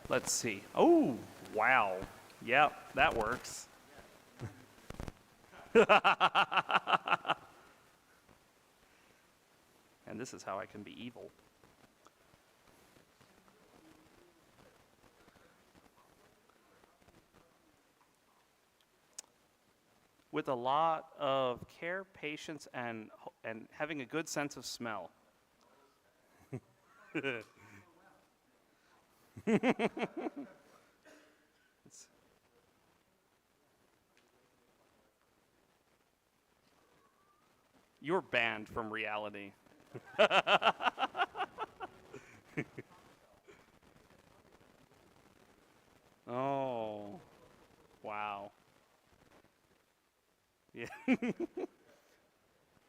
Let's see. Oh, wow. Yep, that works. And this is how I can be evil. With a lot of care, patience, and having a good sense of smell. You're banned from reality. Oh, wow. Yeah.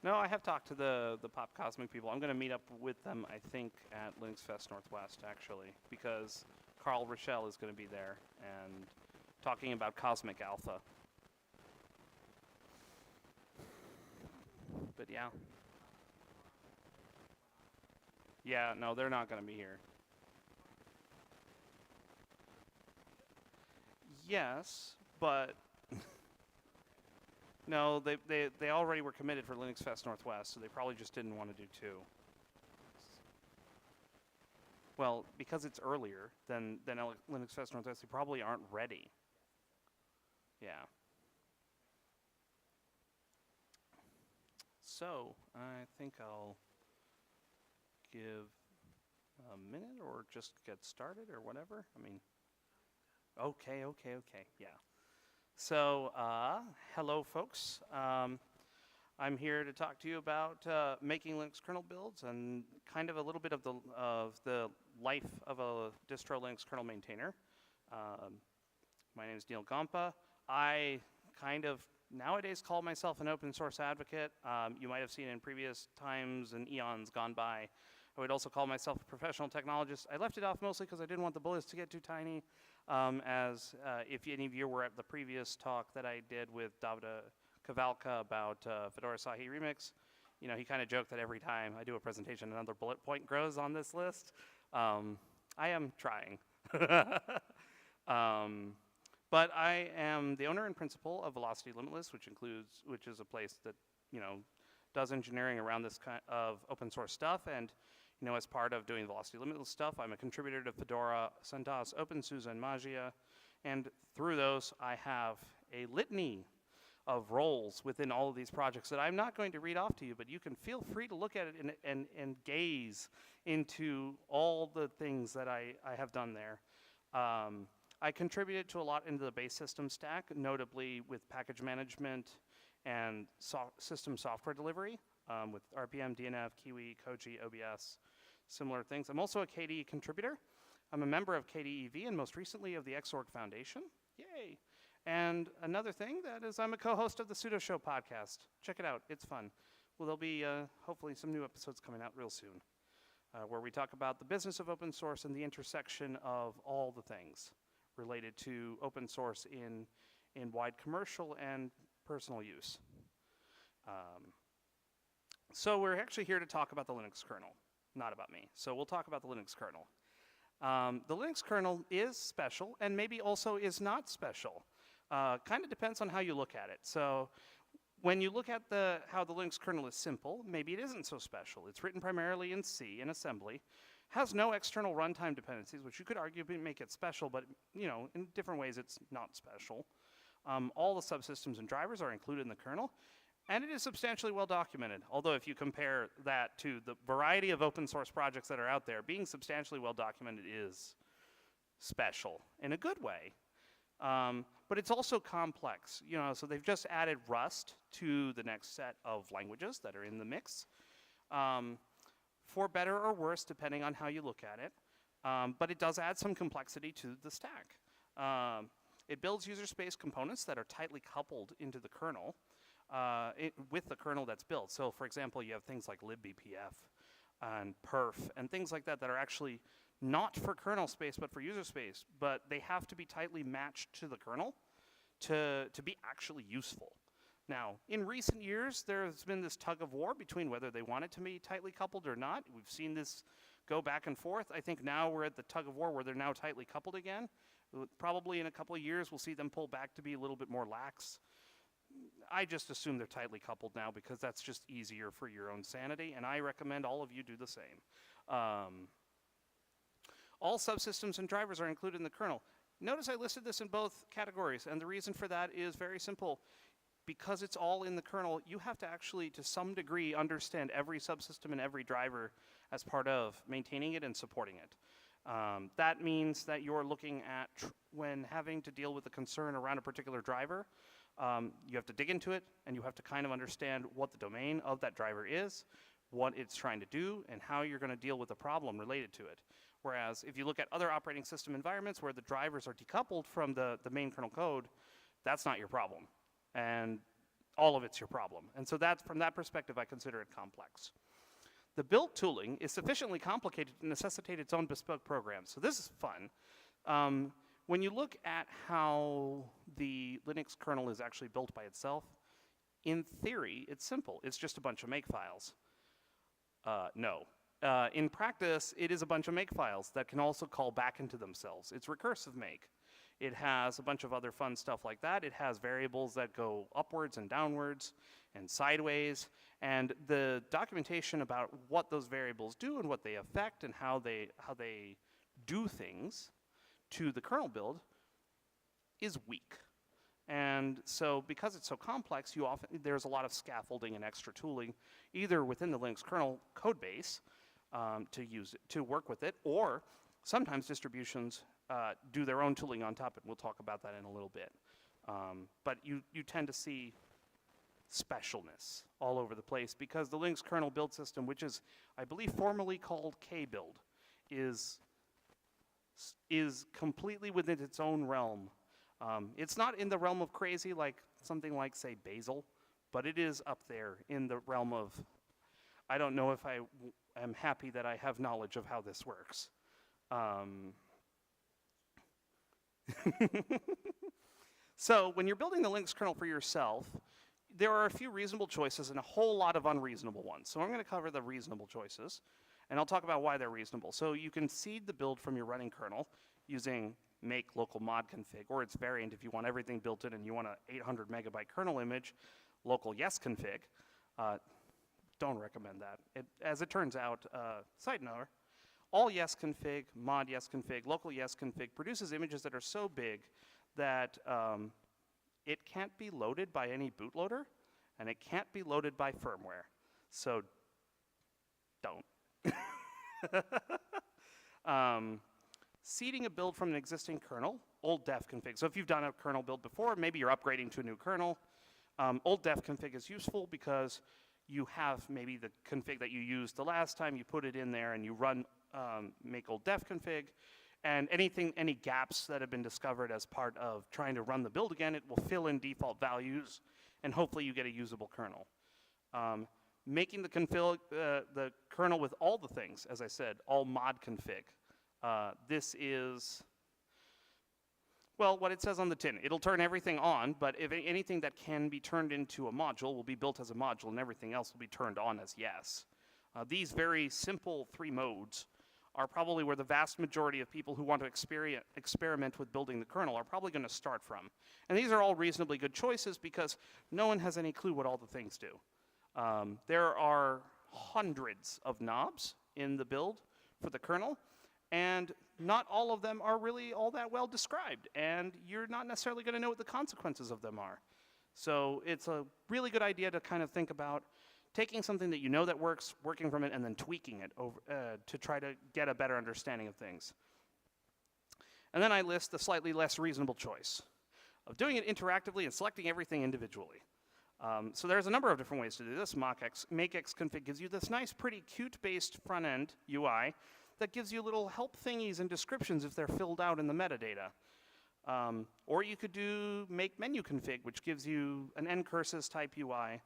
No, I have talked to the Pop Cosmic people. I'm going to meet up with them, I think, at Linux Fest Northwest, actually, because Carl Rochelle is going to be there and talking about Cosmic Alpha. But yeah. Yeah, no, they're not going to be here. Yes, but no, they already were committed for Linux Fest Northwest, so they probably just didn't want to do two. Well, because it's earlier than Linux Fest Northwest, they probably aren't ready. Yeah. So I think I'll give a minute or just get started or whatever. I mean, okay, yeah. So, hello, folks. I'm here to talk to you about making Linux kernel builds and kind of a little bit of the life of a distro Linux kernel maintainer. My name is Neil Gompa. I kind of nowadays call myself an open source advocate. You might have seen in previous times and eons gone by. I would also call myself a professional technologist. I left it off mostly because I didn't want the bullets to get too tiny. If any of you were at the previous talk that I did with Davida Kavalka about Fedora Sahi Remix, you know, he kind of joked that every time I do a presentation, another bullet point grows on this list. I am trying. But I am the owner and principal of Velocity Limitless, which is a place that, you know, does engineering around this kind of open source stuff. And, you know, as part of doing Velocity Limitless stuff, I'm a contributor to Fedora, CentOS, OpenSUSE, and Magia. And through those, I have a litany of roles within all of these projects that I'm not going to read off to you, but you can feel free to look at it and gaze into all the things that I have done there. I contributed to a lot into the base system stack, notably with package management and system software delivery with RPM, DNF, Kiwi, Koji, OBS, similar things. I'm also a KDE contributor. I'm a member of KDEV and most recently of the Xorg Foundation. Yay! And another thing that is I'm a co-host of the Pseudo Show podcast. Check it out, it's fun. Well, there'll be hopefully some new episodes coming out real soon where we talk about the business of open source and the intersection of all the things related to open source in wide commercial and personal use. So we're actually here to talk about the Linux kernel, not about me. So we'll talk about the Linux kernel. The Linux kernel is special and maybe also is not special. Kind of depends on how you look at it. So when you look at how the Linux kernel is simple, maybe it isn't so special. It's written primarily in C, in assembly, has no external runtime dependencies, which you could arguably make it special, but you know, in different ways it's not special. All the subsystems and drivers are included in the kernel, and it is substantially well documented. Although if you compare that to the variety of open source projects that are out there, being substantially well documented is special in a good way. But it's also complex, you know, so they've just added Rust to the next set of languages that are in the mix. For better or worse, depending on how you look at it. But it does add some complexity to the stack. It builds user space components that are tightly coupled into the kernel with the kernel that's built. So for example, you have things like libbpf and perf and things like that that are actually not for kernel space, but for user space. But they have to be tightly matched to the kernel to be actually useful. Now, in recent years, there's been this tug of war between whether they want it to be tightly coupled or not. We've seen this go back and forth. I think now we're at the tug of war where they're now tightly coupled again. Probably in a couple of years we'll see them pull back to be a little bit more lax. I just assume they're tightly coupled now because that's just easier for your own sanity, and I recommend all of you do the same. All subsystems and drivers are included in the kernel. Notice I listed this in both categories, and the reason for that is very simple. Because it's all in the kernel, you have to actually, to some degree, understand every subsystem and every driver as part of maintaining it and supporting it. That means that you're looking at, when having to deal with a concern around a particular driver, you have to dig into it, and you have to kind of understand what the domain of that driver is, what it's trying to do, and how you're going to deal with the problem related to it. Whereas if you look at other operating system environments where the drivers are decoupled from the main kernel code, that's not your problem. And all of it's your problem. And so that's, from that perspective, I consider it complex. The build tooling is sufficiently complicated to necessitate its own bespoke program. So this is fun. When you look at how the Linux kernel is actually built by itself, in theory, it's simple. It's just a bunch of makefiles. No. In practice, it is a bunch of makefiles that can also call back into themselves. It's recursive make. It has a bunch of other fun stuff like that. It has variables that go upwards and downwards and sideways. And the documentation about what those variables do and what they affect and how they do things to the kernel build is weak. And so because it's so complex, there's a lot of scaffolding and extra tooling, either within the Linux kernel code base to work with it, or sometimes distributions do their own tooling on top of it. We'll talk about that in a little bit. But you tend to see specialness all over the place because the Linux kernel build system, which is, I believe, formally called kbuild, is completely within its own realm. It's not in the realm of crazy like something like, say, Bazel, but it is up there in the realm of, I don't know if I am happy that I have knowledge of how this works. So when you're building the Linux kernel for yourself, there are a few reasonable choices and a whole lot of unreasonable ones. So I'm going to cover the reasonable choices, and I'll talk about why they're reasonable. So you can seed the build from your running kernel using make local mod config, or its variant if you want everything built in and you want an 800 megabyte kernel image, local yes config. Don't recommend that. As it turns out, side note, all yes config, mod yes config, local yes config produces images that are so big that it can't be loaded by any bootloader, and it can't be loaded by firmware. So don't. Seeding a build from an existing kernel, old def config. So if you've done a kernel build before, maybe you're upgrading to a new kernel, old def config is useful because you have maybe the config that you used the last time, you put it in there and you run make old def config, and any gaps that have been discovered as part of trying to run the build again, it will fill in default values, and hopefully you get a usable kernel. Making the kernel with all the things, as I said, all mod config. This is, well, what it says on the tin. It'll turn everything on, but if anything that can be turned into a module will be built as a module, and everything else will be turned on as yes. These very simple 3 modes are probably where the vast majority of people who want to experiment with building the kernel are probably going to start from. And these are all reasonably good choices because no one has any clue what all the things do. There are hundreds of knobs in the build for the kernel, and not all of them are really all that well described, and you're not necessarily going to know what the consequences of them are. So it's a really good idea to kind of think about taking something that you know that works, working from it, and then tweaking it over, to try to get a better understanding of things. And then I list the slightly less reasonable choice of doing it interactively and selecting everything individually. So there's a number of different ways to do this. Make-X-Config gives you this nice, pretty Qt-based front-end UI that gives you little help thingies and descriptions if they're filled out in the metadata. Or you could do make-menu-config, which gives you an ncurses type UI.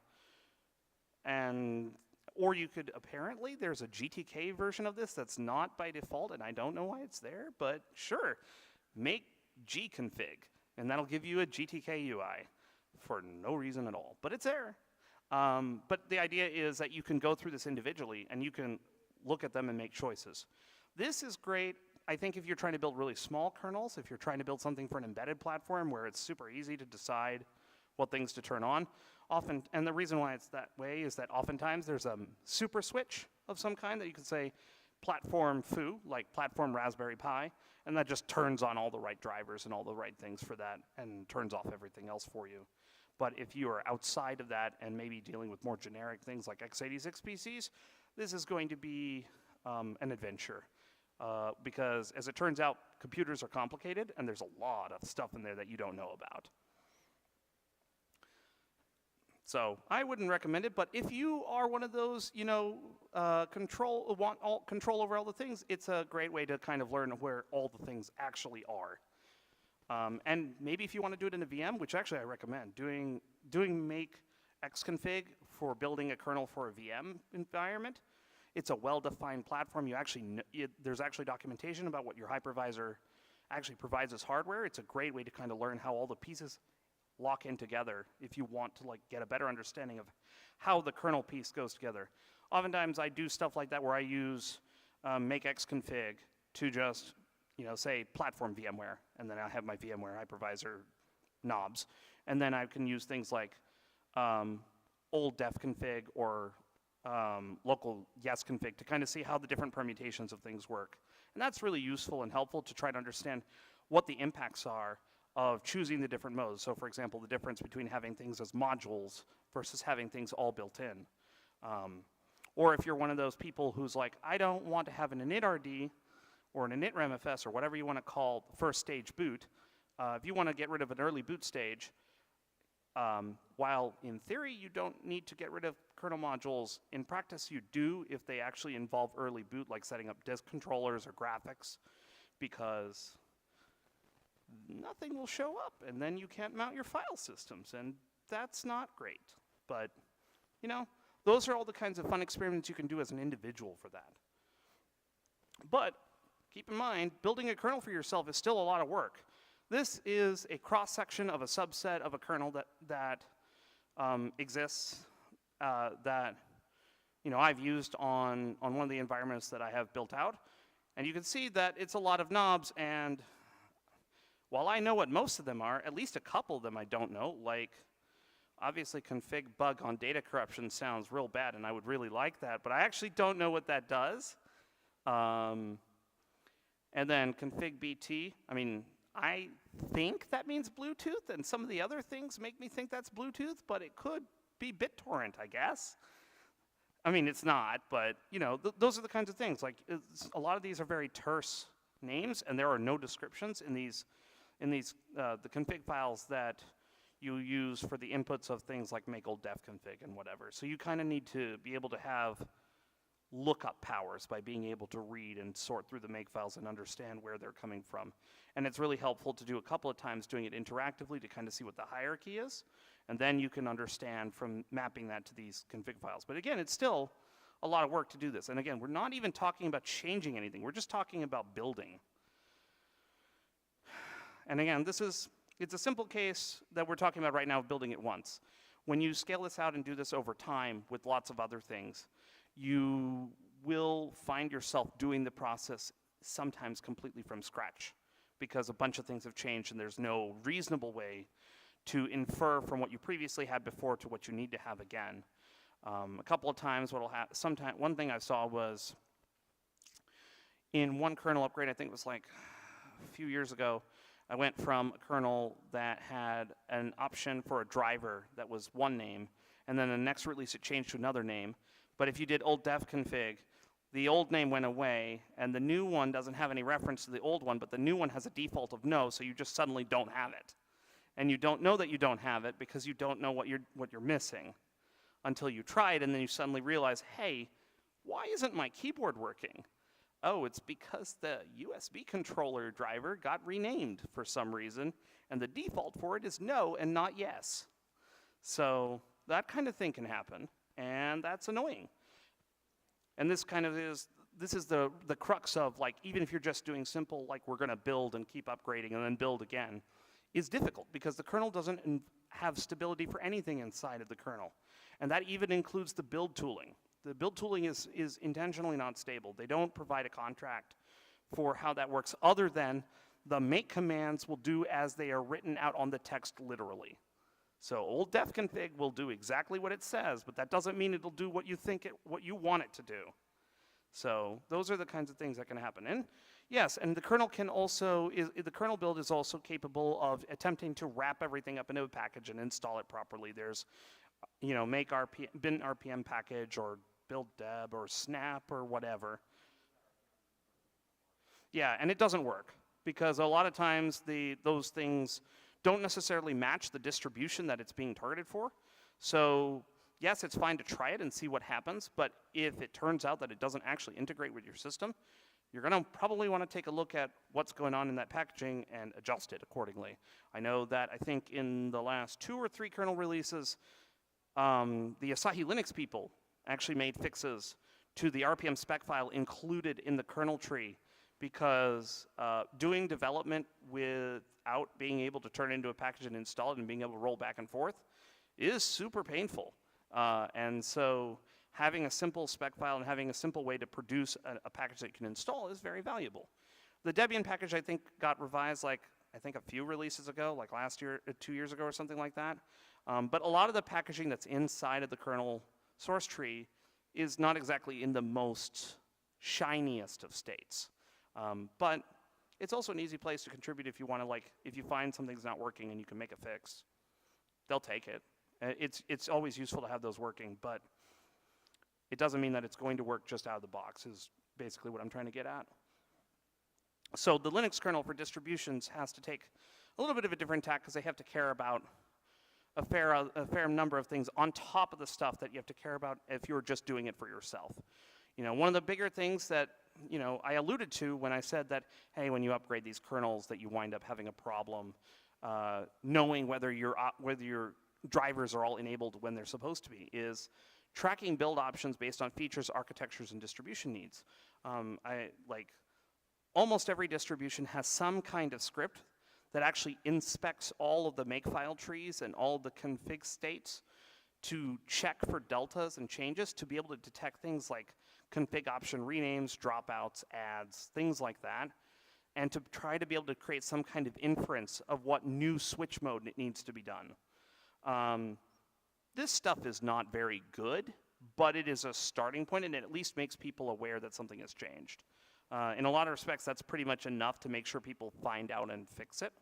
Or you could, apparently, there's a GTK version of this that's not by default, and I don't know why it's there, but sure, make gconfig, and that'll give you a GTK UI for no reason at all, but it's there. But the idea is that you can go through this individually, and you can look at them and make choices. This is great, I think, if you're trying to build really small kernels, if you're trying to build something for an embedded platform where it's super easy to decide what things to turn on. Often, and the reason why it's that way is that oftentimes there's a super switch of some kind that you could say platform foo, like platform Raspberry Pi, and that just turns on all the right drivers and all the right things for that and turns off everything else for you. But if you are outside of that and maybe dealing with more generic things like x86 PCs, this is going to be an adventure. Because as it turns out, computers are complicated and there's a lot of stuff in there that you don't know about. So I wouldn't recommend it, but if you are one of those, you know, want all control over all the things, it's a great way to kind of learn where all the things actually are. And maybe if you want to do it in a VM, which actually I recommend, doing make xconfig for building a kernel for a VM environment. It's a well-defined platform. You actually there's actually documentation about what your hypervisor actually provides as hardware. It's a great way to kind of learn how all the pieces lock in together if you want to like get a better understanding of how the kernel piece goes together. Oftentimes I do stuff like that where I use make xconfig to just, you know, say platform VMware, and then I have my VMware hypervisor knobs, and then I can use things like old def config or local yes config to kind of see how the different permutations of things work. And that's really useful and helpful to try to understand what the impacts are of choosing the different modes. So for example, the difference between having things as modules versus having things all built in. Or if you're one of those people who's like, I don't want to have an init-RD or an init-RMFS or whatever you want to call first stage boot, if you want to get rid of an early boot stage, while in theory you don't need to get rid of kernel modules, in practice you do if they actually involve early boot, like setting up disk controllers or graphics, because nothing will show up and then you can't mount your file systems, and that's not great. But, you know, those are all the kinds of fun experiments you can do as an individual for that. But keep in mind, building a kernel for yourself is still a lot of work. This is a cross-section of a subset of a kernel that exists that, you know, I've used on one of the environments that I have built out. And you can see that it's a lot of knobs, and while I know what most of them are, at least a couple of them I don't know, like obviously config bug on data corruption sounds real bad, and I would really like that, but I actually don't know what that does. And then config BT, I mean, I think that means Bluetooth, and some of the other things make me think that's Bluetooth, but it could be BitTorrent, I guess. I mean, it's not, but you know, those are the kinds of things. Like, a lot of these are very terse names, and there are no descriptions in these the config files that you use for the inputs of things like make old def config and whatever. So you kind of need to be able to have lookup powers by being able to read and sort through the make files and understand where they're coming from. And it's really helpful to do a couple of times doing it interactively to kind of see what the hierarchy is, and then you can understand from mapping that to these config files. But again, it's still a lot of work to do this. And again, we're not even talking about changing anything. We're just talking about building. And again, it's a simple case that we're talking about right now of building it once. When you scale this out and do this over time with lots of other things, you will find yourself doing the process sometimes completely from scratch, because a bunch of things have changed and there's no reasonable way to infer from what you previously had before to what you need to have again. A couple of times what'll happen, one thing I saw was in one kernel upgrade, I think it was like a few years ago, I went from a kernel that had an option for a driver that was one name, and then the next release it changed to another name. But if you did old def config, the old name went away, and the new one doesn't have any reference to the old one, but the new one has a default of no, so you just suddenly don't have it. And you don't know that you don't have it because you don't know what you're missing until you try it, and then you suddenly realize, hey, why isn't my keyboard working? Oh, it's because the USB controller driver got renamed for some reason, and the default for it is no and not yes. So that kind of thing can happen, and that's annoying. And this is the crux of, like, even if you're just doing simple, like we're gonna build and keep upgrading and then build again, is difficult because the kernel doesn't have stability for anything inside of the kernel. And that even includes the build tooling. The build tooling is intentionally not stable. They don't provide a contract for how that works other than the make commands will do as they are written out on the text literally. So old def config will do exactly what it says, but that doesn't mean it'll do what you think what you want it to do. So those are the kinds of things that can happen. And yes, and the kernel can also, the kernel build is also capable of attempting to wrap everything up into a package and install it properly. There's, you know, make bin RPM package or build deb or snap or whatever. Yeah, and it doesn't work because a lot of times those things don't necessarily match the distribution that it's being targeted for. So yes, it's fine to try it and see what happens, but if it turns out that it doesn't actually integrate with your system, you're going to probably want to take a look at what's going on in that packaging and adjust it accordingly. I know that I think in the last 2 or 3 kernel releases, the Asahi Linux people actually made fixes to the RPM spec file included in the kernel tree, because doing development without being able to turn it into a package and install it and being able to roll back and forth is super painful. And so having a simple spec file and having a simple way to produce a package that you can install is very valuable. The Debian package, I think, got revised like, I think a few releases ago, like last year, 2 years ago or something like that. But a lot of the packaging that's inside of the kernel source tree is not exactly in the most shiniest of states. But it's also an easy place to contribute if you want to, like, if you find something's not working and you can make a fix, they'll take it. It's always useful to have those working, but it doesn't mean that it's going to work just out of the box, is basically what I'm trying to get at. So the Linux kernel for distributions has to take a little bit of a different tack because they have to care about a fair number of things on top of the stuff that you have to care about if you're just doing it for yourself. You know, one of the bigger things that, you know, I alluded to when I said that, hey, when you upgrade these kernels that you wind up having a problem knowing whether your drivers are all enabled when they're supposed to be, is tracking build options based on features, architectures, and distribution needs. Almost every distribution has some kind of script that actually inspects all of the makefile trees and all the config states to check for deltas and changes to be able to detect things like config option renames, dropouts, adds, things like that, and to try to be able to create some kind of inference of what new switch mode it needs to be done. This stuff is not very good, but it is a starting point, and it at least makes people aware that something has changed. In a lot of respects, that's pretty much enough to make sure people find out and fix it.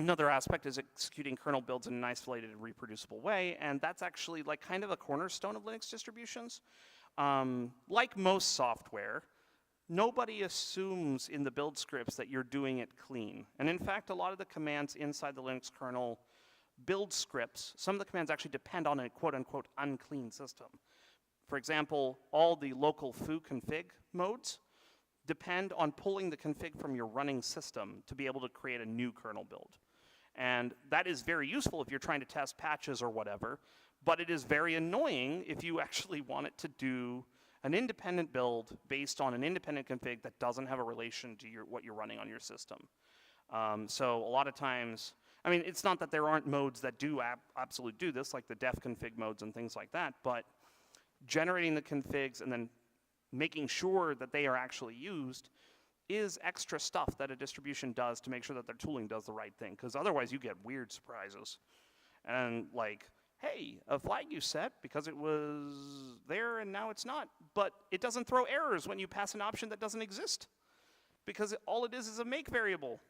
Another aspect is executing kernel builds in an isolated and reproducible way, and that's actually like kind of a cornerstone of Linux distributions. Like most software, nobody assumes in the build scripts that you're doing it clean. And in fact, a lot of the commands inside the Linux kernel build scripts, some of the commands actually depend on a quote-unquote unclean system. For example, all the local foo config modes depend on pulling the config from your running system to be able to create a new kernel build. And that is very useful if you're trying to test patches or whatever, but it is very annoying if you actually want it to do an independent build based on an independent config that doesn't have a relation to what you're running on your system. So a lot of times, I mean, it's not that there aren't modes that do absolutely do this, like the def config modes and things like that, but generating the configs and then making sure that they are actually used is extra stuff that a distribution does to make sure that their tooling does the right thing, because otherwise you get weird surprises. And like, hey, a flag you set because it was there and now it's not, but it doesn't throw errors when you pass an option that doesn't exist, because all it is a make variable.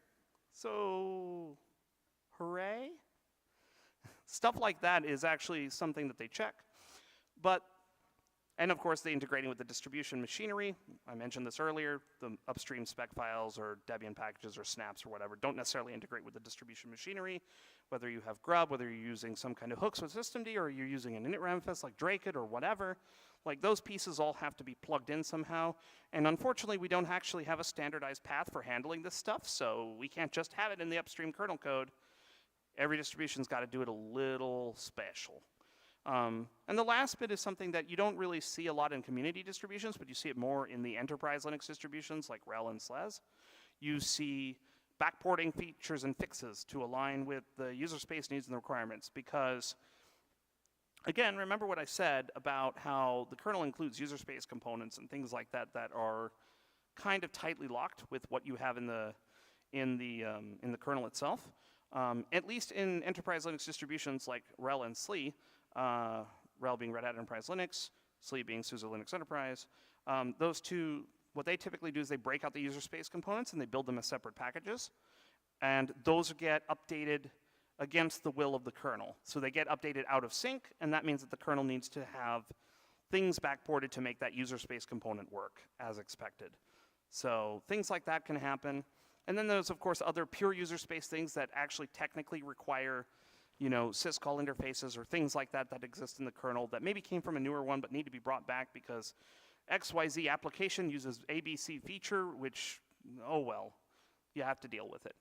So, hooray? Stuff like that is actually something that they check. And of course, they integrating with the distribution machinery. I mentioned this earlier. The upstream spec files or Debian packages or snaps or whatever don't necessarily integrate with the distribution machinery. Whether you have grub, whether you're using some kind of hooks with systemd, or you're using an init ramfs like Drakit or whatever, like those pieces all have to be plugged in somehow. And unfortunately, we don't actually have a standardized path for handling this stuff, so we can't just have it in the upstream kernel code. Every distribution's got to do it a little special. And the last bit is something that you don't really see a lot in community distributions, but you see it more in the enterprise Linux distributions like RHEL and SLES. You see backporting features and fixes to align with the user space needs and the requirements, because Again, remember what I said about how the kernel includes user space components and things like that that are kind of tightly locked with what you have in the kernel itself. At least in enterprise Linux distributions like RHEL and SCaLE, RHEL being Red Hat Enterprise Linux, SCaLE being SUSE Linux Enterprise, those two, what they typically do is they break out the user space components and they build them as separate packages. And those get updated against the will of the kernel. So they get updated out of sync, and that means that the kernel needs to have things backported to make that user space component work as expected. So things like that can happen. And then there's, of course, other pure user space things that actually technically require, you know, SysCall interfaces or things like that that exist in the kernel that maybe came from a newer one but need to be brought back because XYZ application uses ABC feature, which, oh well, you have to deal with it.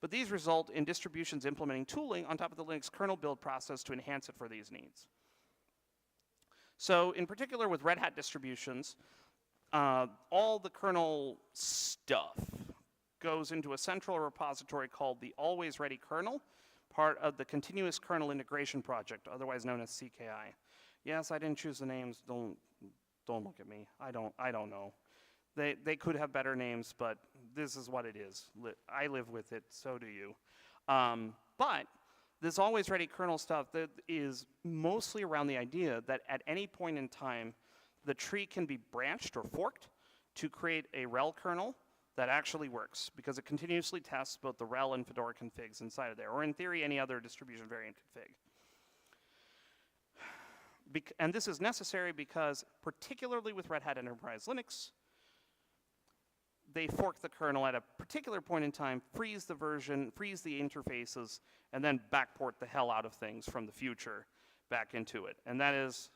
But these result in distributions implementing tooling on top of the Linux kernel build process to enhance it for these needs. So in particular with Red Hat distributions, all the kernel stuff goes into a central repository called the Always Ready Kernel, part of the Continuous Kernel Integration Project, otherwise known as SCaLE. Yes, I didn't choose the names. Don't look at me. I don't know. They could have better names, but this is what it is. I live with it, so do you. But this Always Ready kernel stuff that is mostly around the idea that at any point in time, the tree can be branched or forked to create a RHEL kernel that actually works, because it continuously tests both the RHEL and Fedora configs inside of there, or in theory, any other distribution variant config. And this is necessary because, particularly with Red Hat Enterprise Linux, they fork the kernel at a particular point in time, freeze the version, freeze the interfaces, and then backport the hell out of things from the future back into it. And that is,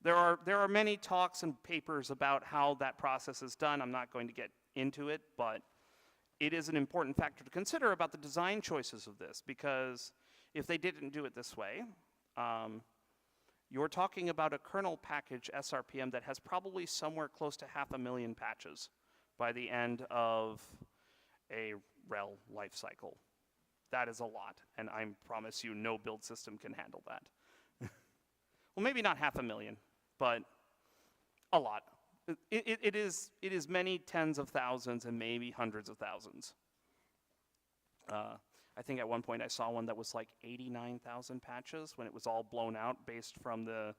there are many talks and papers about how that process is done. I'm not going to get into it, but it is an important factor to consider about the design choices of this, because if they didn't do it this way, you're talking about a kernel package SRPM that has probably somewhere close to 500,000 patches by the end of a RHEL lifecycle. That is a lot, and I promise you no build system can handle that. Well, maybe not 500,000, but a lot. It is many tens of thousands and maybe hundreds of thousands. I think at one point I saw one that was like 89,000 patches when it was all blown out based from the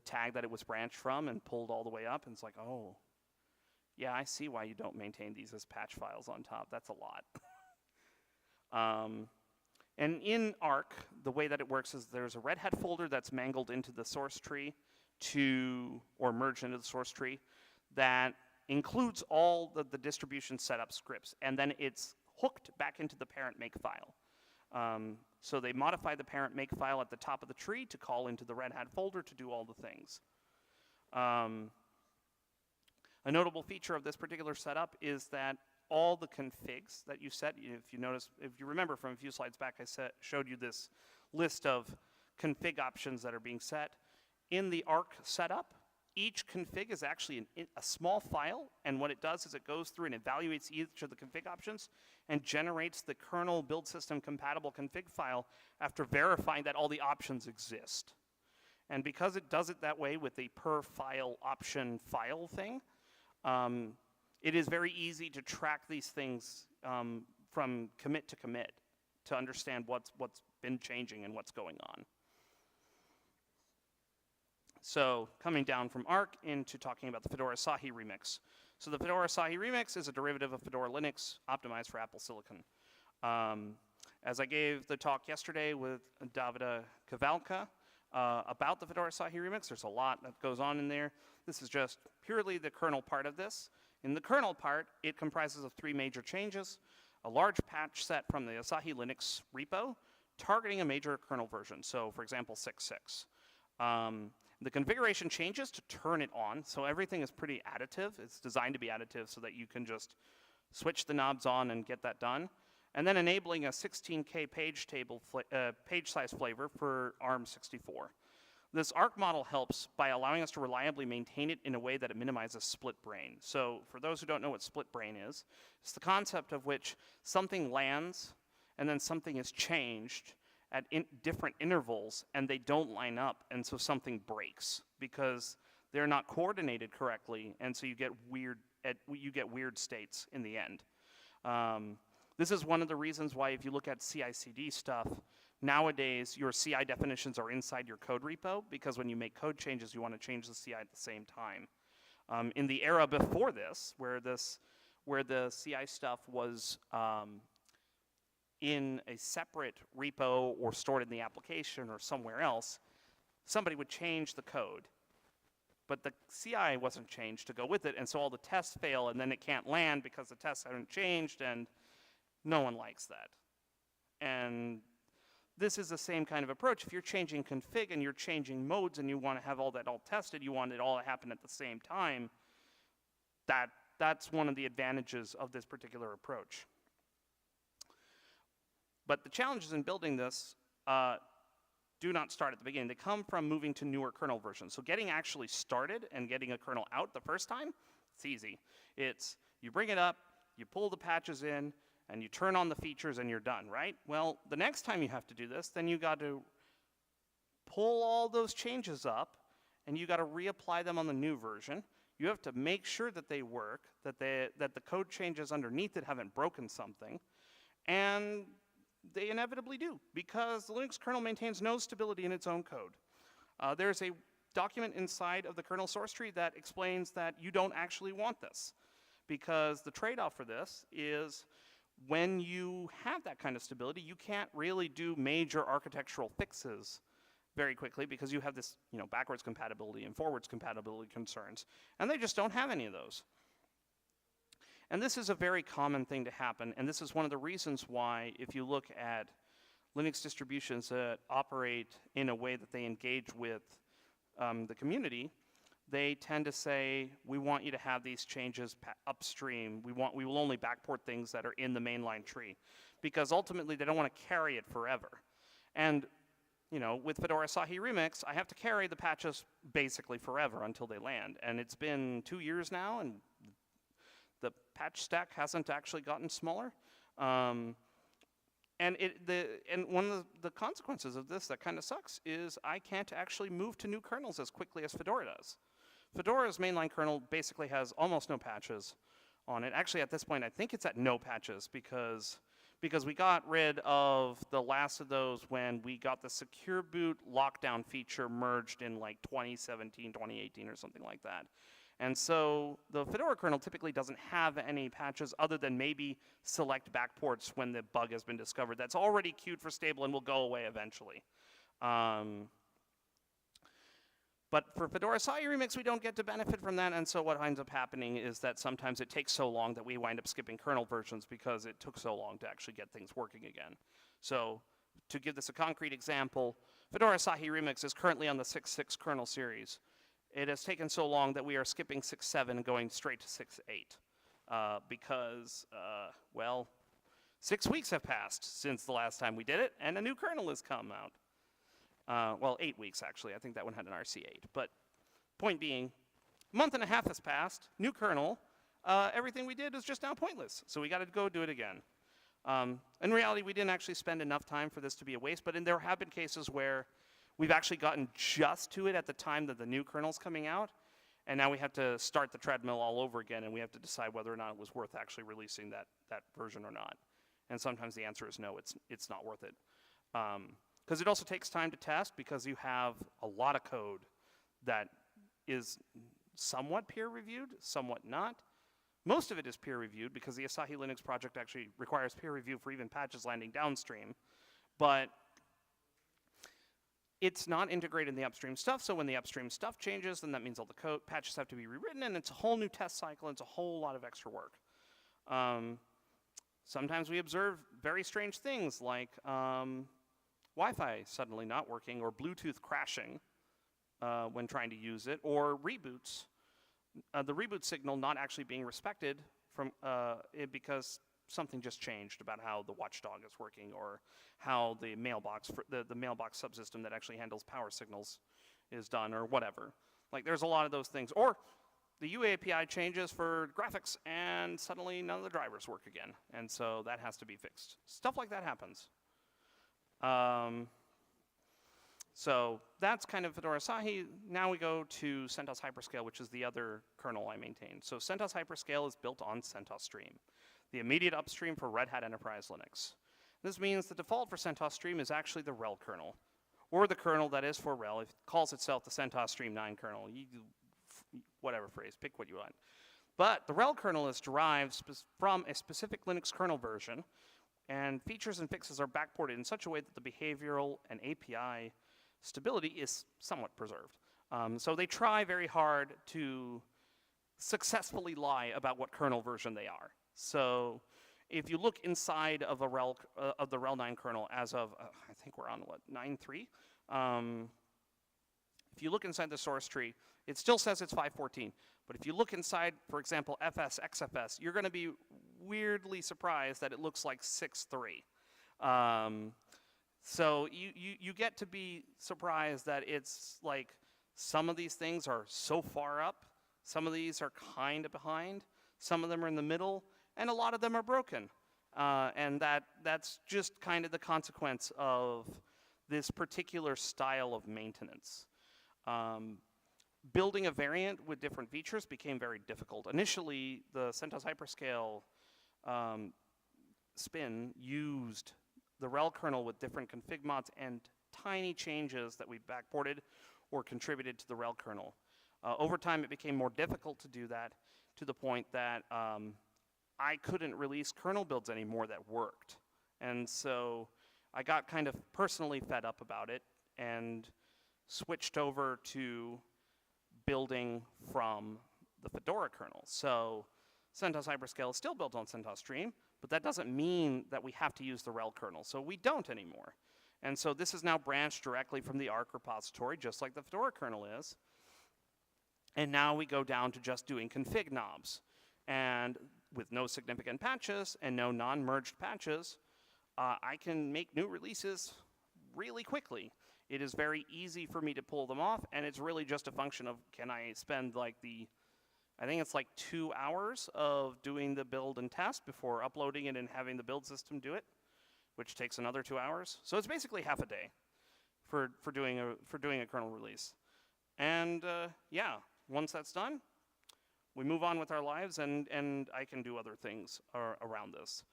tag that it was branched from and pulled all the way up, and it's like, oh, yeah, I see why you don't maintain these as patch files on top. That's a lot. And in ARC, the way that it works is there's a Red Hat folder that's mangled into the source tree or merged into the source tree that includes all the distribution setup scripts, and then it's hooked back into the parent make file. So they modify the parent make file at the top of the tree to call into the Red Hat folder to do all the things. A notable feature of this particular setup is that all the configs that you set, if you remember from a few slides back, I showed you this list of config options that are being set. In the ARC setup, each config is actually a small file, and what it does is it goes through and evaluates each of the config options and generates the kernel build system compatible config file after verifying that all the options exist. And because it does it that way with a per file option file thing, it is very easy to track these things from commit to commit to understand what's been changing and what's going on. So coming down from ARC into talking about the Fedora Asahi remix. So the Fedora Asahi remix is a derivative of Fedora Linux optimized for Apple Silicon. As I gave the talk yesterday with Davida Kavalka about the Fedora Asahi remix, there's a lot that goes on in there. This is just purely the kernel part of this. In the kernel part, it comprises of 3 major changes: a large patch set from the Asahi Linux repo targeting a major kernel version, so for example 6.6. The configuration changes to turn it on, so everything is pretty additive. It's designed to be additive so that you can just switch the knobs on and get that done. And then enabling a 16K page size flavor for ARM64. This ARC model helps by allowing us to reliably maintain it in a way that it minimizes split brain. So for those who don't know what split brain is, it's the concept of which something lands and then something is changed, at different intervals, and they don't line up, and so something breaks because they're not coordinated correctly, and so you get weird states in the end. This is one of the reasons why if you look at CI/CD stuff, nowadays your CI definitions are inside your code repo, because when you make code changes, you want to change the CI at the same time. In the era before this, where the CI stuff was in a separate repo or stored in the application or somewhere else, somebody would change the code. But the CI wasn't changed to go with it, and so all the tests fail, and then it can't land because the tests haven't changed, and no one likes that. And this is the same kind of approach. If you're changing config and you're changing modes and you want to have all that all tested, you want it all to happen at the same time, that's one of the advantages of this particular approach. But the challenges in building this do not start at the beginning. They come from moving to newer kernel versions. So getting actually started and getting a kernel out the first time, it's easy. It's you bring it up, you pull the patches in, and you turn on the features and you're done, right? Well, the next time you have to do this, then you got to pull all those changes up and you got to reapply them on the new version. You have to make sure that they work, that the code changes underneath it haven't broken something, and they inevitably do, because the Linux kernel maintains no stability in its own code. There's a document inside of the kernel source tree that explains that you don't actually want this, because the trade-off for this is when you have that kind of stability, you can't really do major architectural fixes very quickly, because you have this, backwards compatibility and forwards compatibility concerns, and they just don't have any of those. And this is a very common thing to happen, and this is one of the reasons why, if you look at Linux distributions that operate in a way that they engage with the community, they tend to say, we want you to have these changes upstream. We will only backport things that are in the mainline tree, because ultimately they don't want to carry it forever. And with Fedora Asahi Remix, I have to carry the patches basically forever until they land. And it's been 2 years now, and the patch stack hasn't actually gotten smaller. And one of the consequences of this that kind of sucks is I can't actually move to new kernels as quickly as Fedora does. Fedora's mainline kernel basically has almost no patches on it. Actually, at this point, I think it's at no patches, because we got rid of the last of those when we got the secure boot lockdown feature merged in like 2017, 2018 or something like that. And so the Fedora kernel typically doesn't have any patches other than maybe select backports when the bug has been discovered. That's already queued for stable and will go away eventually. But for Fedora Asahi Remix, we don't get to benefit from that, and so what ends up happening is that sometimes it takes so long that we wind up skipping kernel versions because it took so long to actually get things working again. So to give this a concrete example, Fedora Asahi Remix is currently on the 6.6 kernel series. It has taken so long that we are skipping 6.7 and going straight to 6.8 because, well, 6 weeks have passed since the last time we did it, and a new kernel has come out. Well, 8 weeks, actually. I think that one had an RC8. But point being, a month and a half has passed, new kernel. Everything we did is just now pointless, so we got to go do it again. In reality, we didn't actually spend enough time for this to be a waste, but there have been cases where we've actually gotten just to it at the time that the new kernel's coming out, and now we have to start the treadmill all over again, and we have to decide whether or not it was worth actually releasing that version or not. And sometimes the answer is no, it's not worth it. Because it also takes time to test, because you have a lot of code that is somewhat peer-reviewed, somewhat not. Most of it is peer-reviewed, because the Asahi Linux project actually requires peer review for even patches landing downstream. But it's not integrated in the upstream stuff, so when the upstream stuff changes, then that means all the patches have to be rewritten, and it's a whole new test cycle, and it's a whole lot of extra work. Sometimes we observe very strange things, like Wi-Fi suddenly not working, or Bluetooth crashing when trying to use it, or reboots. The reboot signal not actually being respected from because something just changed about how the watchdog is working, or how the mailbox the mailbox subsystem that actually handles power signals is done, or whatever. Like, there's a lot of those things. Or the UA API changes for graphics, and suddenly none of the drivers work again, and so that has to be fixed. Stuff like that happens. So that's kind of Fedora Asahi. Now we go to CentOS Hyperscale, which is the other kernel I maintain. So CentOS Hyperscale is built on CentOS Stream, the immediate upstream for Red Hat Enterprise Linux. This means the default for CentOS Stream is actually the RHEL kernel, or the kernel that is for RHEL. It calls itself the CentOS Stream 9 kernel. Whatever phrase, pick what you want. But the RHEL kernel is derived from a specific Linux kernel version, and features and fixes are backported in such a way that the behavioral and API stability is somewhat preserved. So they try very hard to successfully lie about what kernel version they are. So if you look inside of a RHEL, of the RHEL 9 kernel as of, I think we're on what, 9.3? If you look inside the source tree, it still says it's 5.14. But if you look inside, for example, FS, XFS, you're going to be weirdly surprised that it looks like 6.3. So you get to be surprised that it's like some of these things are so far up, some of these are kind of behind, some of them are in the middle, and a lot of them are broken. And that's just kind of the consequence of this particular style of maintenance. Building a variant with different features became very difficult. Initially, the CentOS Hyperscale spin used the RHEL kernel with different config mods and tiny changes that we backported or contributed to the RHEL kernel. Over time, it became more difficult to do that, to the point that I couldn't release kernel builds anymore that worked. And so I got kind of personally fed up about it and switched over to building from the Fedora kernel. So CentOS Hyperscale is still built on CentOS Stream, but that doesn't mean that we have to use the RHEL kernel. So we don't anymore. And so this is now branched directly from the ARC repository, just like the Fedora kernel is. And now we go down to just doing config knobs. And with no significant patches and no non-merged patches, I can make new releases really quickly. It is very easy for me to pull them off, and it's really just a function of, can I spend like I think it's like 2 hours of doing the build and test before uploading it and having the build system do it, which takes another 2 hours. So it's basically half a day for doing a kernel release. And yeah, once that's done, we move on with our lives, and I can do other things around this.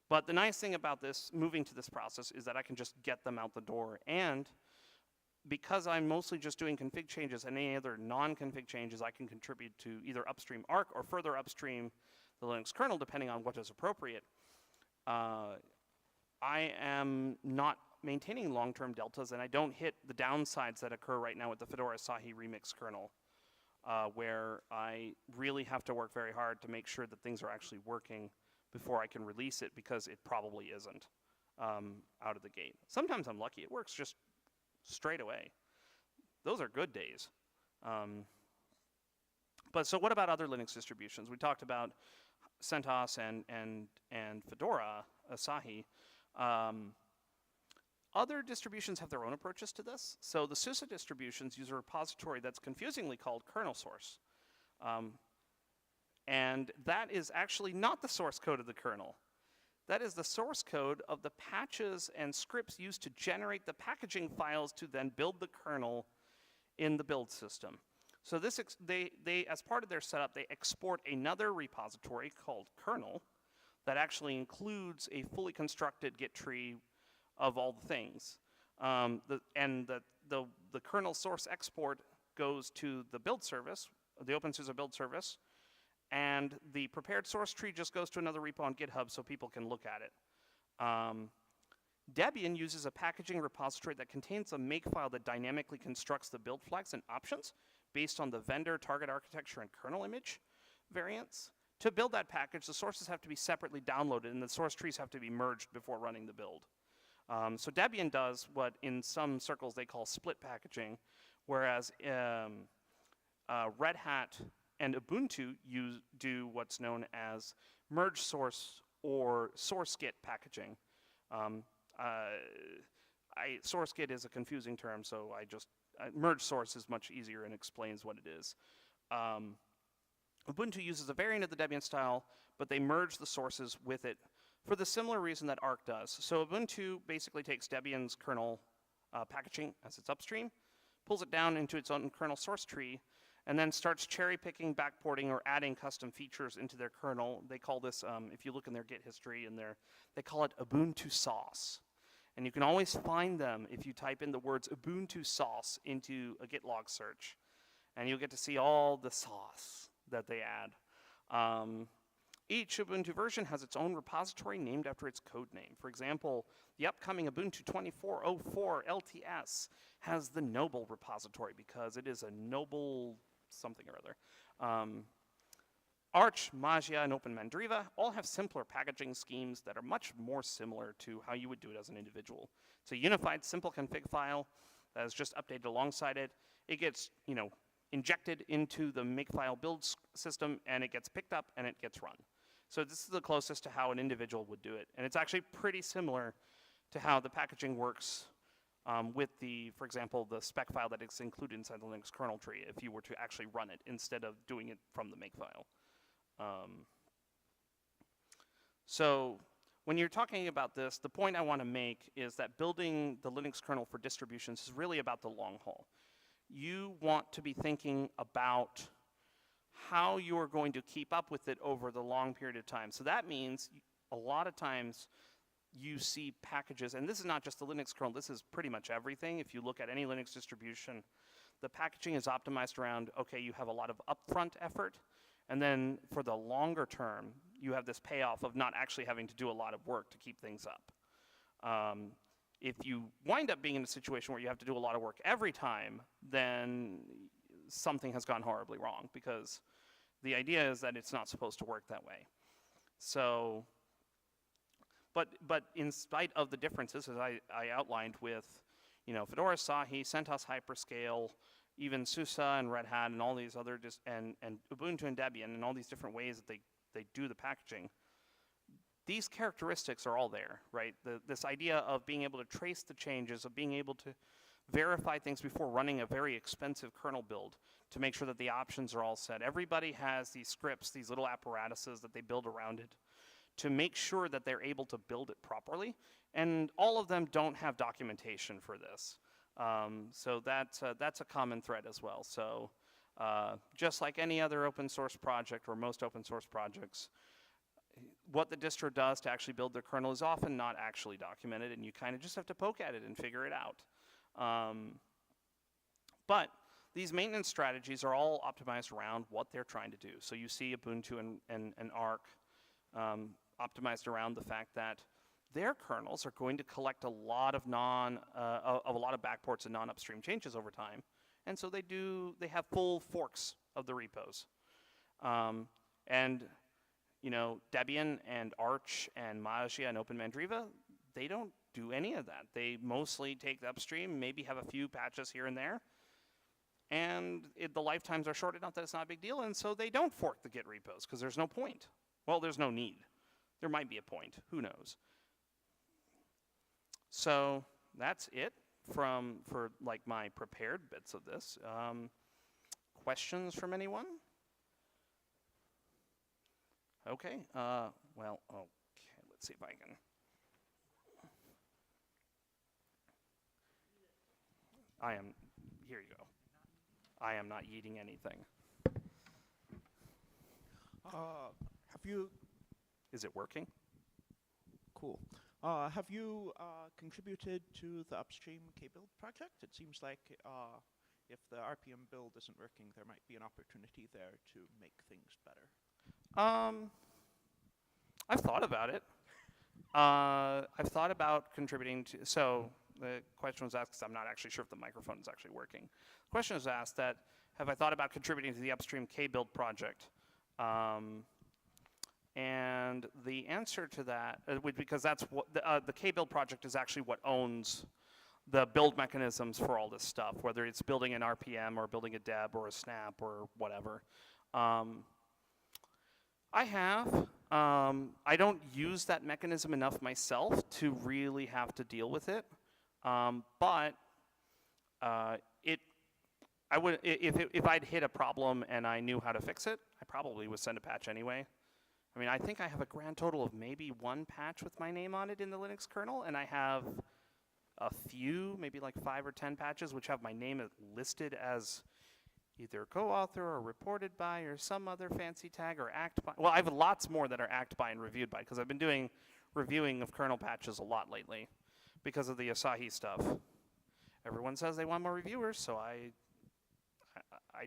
But the nice thing about this, moving to this process, is that I can just get them out the door. And because I'm mostly just doing config changes and any other non-config changes, I can contribute to either upstream ARC or further upstream the Linux kernel, depending on what is appropriate. I am not maintaining long-term deltas, and I don't hit the downsides that occur right now with the Fedora Asahi Remix kernel, where I really have to work very hard to make sure that things are actually working before I can release it, because it probably isn't out of the gate. Sometimes I'm lucky. It works just straight away. Those are good days. But so what about other Linux distributions? We talked about CentOS and Fedora Asahi. Other distributions have their own approaches to this. So the SUSE distributions use a repository that's confusingly called kernel source. And that is actually not the source code of the kernel. That is the source code of the patches and scripts used to generate the packaging files to then build the kernel in the build system. So this they as part of their setup, they export another repository called kernel that actually includes a fully constructed Git tree of all the things. The kernel source export goes to the build service, the OpenSUSE build service, and the prepared source tree just goes to another repo on GitHub so people can look at it. Debian uses a packaging repository that contains a makefile that dynamically constructs the build flags and options based on the vendor, target architecture, and kernel image variants. To build that package, the sources have to be separately downloaded, and the source trees have to be merged before running the build. So Debian does what in some circles they call split packaging, whereas Red Hat and Ubuntu do what's known as merge source or source Git packaging. Source Git is a confusing term, so merge source is much easier and explains what it is. Ubuntu uses a variant of the Debian style, but they merge the sources with it for the similar reason that Arc does. So Ubuntu basically takes Debian's kernel packaging as its upstream, pulls it down into its own kernel source tree, and then starts cherry picking, backporting, or adding custom features into their kernel. They call this, if you look in their Git history, they call it Ubuntu sauce. And you can always find them if you type in the words Ubuntu sauce into a Git log search. And you'll get to see all the sauce that they add. Each Ubuntu version has its own repository named after its code name. For example, the upcoming Ubuntu 24.04 LTS has the Noble repository because it is a noble something or other. Arch, Magia, and OpenMandriva all have simpler packaging schemes that are much more similar to how you would do it as an individual. It's a unified, simple config file that is just updated alongside it. It gets, injected into the makefile build system, and it gets picked up and it gets run. So this is the closest to how an individual would do it. And it's actually pretty similar to how the packaging works with for example, the spec file that is included inside the Linux kernel tree if you were to actually run it instead of doing it from the makefile. So when you're talking about this, the point I want to make is that building the Linux kernel for distributions is really about the long haul. You want to be thinking about how you're going to keep up with it over the long period of time. So that means a lot of times you see packages, and this is not just the Linux kernel, this is pretty much everything. If you look at any Linux distribution, the packaging is optimized around, okay, you have a lot of upfront effort, and then for the longer term, you have this payoff of not actually having to do a lot of work to keep things up. If you wind up being in a situation where you have to do a lot of work every time, then something has gone horribly wrong, because the idea is that it's not supposed to work that way. So, but in spite of the differences, as I outlined with, Fedora, Sahi, CentOS Hyperscale, even SUSE and Red Hat and all these other, and Ubuntu and Debian and all these different ways that they do the packaging, these characteristics are all there, right? This idea of being able to trace the changes, of being able to verify things before running a very expensive kernel build to make sure that the options are all set. Everybody has these scripts, these little apparatuses that they build around it to make sure that they're able to build it properly. And all of them don't have documentation for this. So that's a common thread as well. So just like any other open source project or most open source projects, what the distro does to actually build their kernel is often not actually documented, and you kind of just have to poke at it and figure it out. But these maintenance strategies are all optimized around what they're trying to do. So you see Ubuntu and Arc optimized around the fact that their kernels are going to collect a lot of backports and non-upstream changes over time, and so they have full forks of the repos. And Debian and Arch and Magia and OpenMandriva, they don't do any of that. They mostly take the upstream, maybe have a few patches here and there, and the lifetimes are short enough that it's not a big deal, and so they don't fork the Git repos because there's no point. Well, there's no need. There might be a point. Who knows? So that's it for like my prepared bits of this. Questions from anyone? Okay. Well, okay. Let's see if I can. Here you go. I am not eating anything. Is it working? Cool. Have you contributed to the upstream kbuild project? It seems like if the RPM build isn't working, there might be an opportunity there to make things better. I've thought about it. I've thought about contributing to, so the question was asked, because I'm not actually sure if the microphone is actually working. The question was asked that, have I thought about contributing to the upstream kbuild project? And the answer to that, because that's what, the kbuild project is actually what owns the build mechanisms for all this stuff, whether it's building an RPM or building a deb or a snap or whatever. I have. I don't use that mechanism enough myself to really have to deal with it. But I would, if I'd hit a problem and I knew how to fix it, I probably would send a patch anyway. I mean, I think I have a grand total of maybe 1 patch with my name on it in the Linux kernel, and I have a few, maybe like 5 or 10 patches, which have my name listed as either co-author or reported by or some other fancy tag or act by. Well, I have lots more that are act by and reviewed by, because I've been doing reviewing of kernel patches a lot lately because of the Asahi stuff. Everyone says they want more reviewers, so I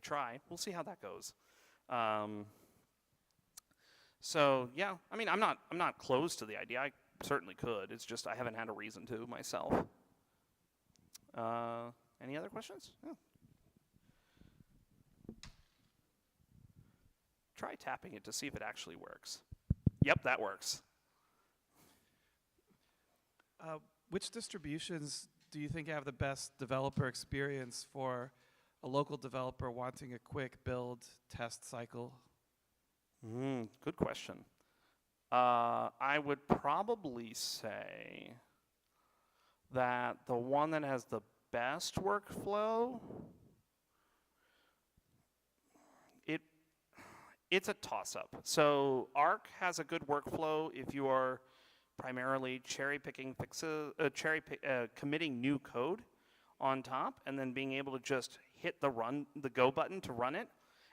try. We'll see how that goes. So yeah, I mean, I'm not close to the idea. I certainly could. It's just I haven't had a reason to myself. Any other questions? Yeah. Try tapping it to see if it actually works. Yep, that works. Which distributions do you think have the best developer experience for a local developer wanting a quick build test cycle? Good question. I would probably say that the one that has the best workflow, it's a toss-up. So Arc has a good workflow if you are primarily cherry-picking fixes, committing new code on top, and then being able to just hit the go button to run it,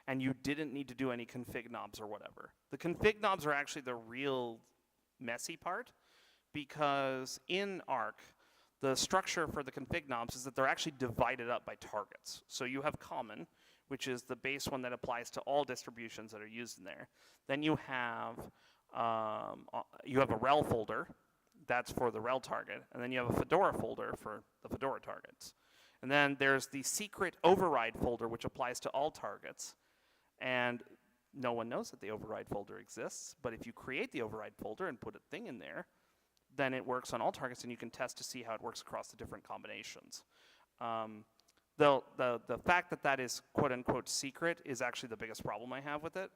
and you didn't need to do any config knobs or whatever. The config knobs are actually the real messy part, because in Arc, the structure for the config knobs is that they're actually divided up by targets. So you have common, which is the base one that applies to all distributions that are used in there. Then you have a rel folder, that's for the rel target, and then you have a Fedora folder for the Fedora targets. And then there's the secret override folder, which applies to all targets. And no one knows that the override folder exists, but if you create the override folder and put a thing in there, then it works on all targets, and you can test to see how it works across the different combinations. The fact that that is quote-unquote secret is actually the biggest problem I have with it.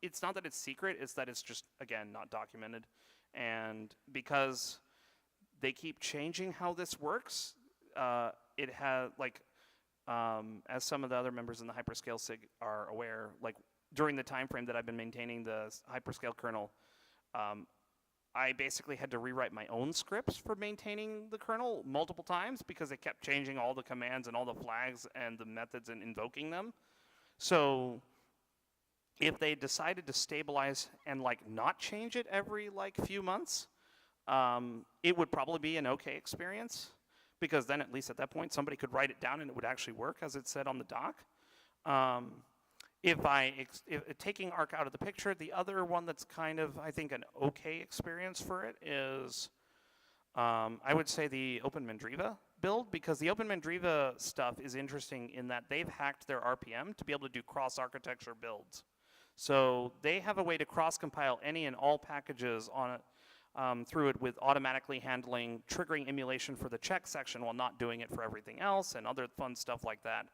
It's not that it's secret, it's that it's just, again, not documented. And because they keep changing how this works, it has, like, as some of the other members in the Hyperscale SIG are aware, like, during the time frame that I've been maintaining the Hyperscale kernel, I basically had to rewrite my own scripts for maintaining the kernel multiple times because it kept changing all the commands and all the flags and the methods and invoking them. So if they decided to stabilize and like not change it every like few months, it would probably be an okay experience, because then at least at that point somebody could write it down and it would actually work as it said on the doc. If taking Arc out of the picture, the other one that's kind of, I think, an okay experience for it is, I would say the OpenMandriva build, because the OpenMandriva stuff is interesting in that they've hacked their RPM to be able to do cross-architecture builds. So they have a way to cross-compile any and all packages on it, through it, with automatically handling, triggering emulation for the check section while not doing it for everything else, and other fun stuff like that.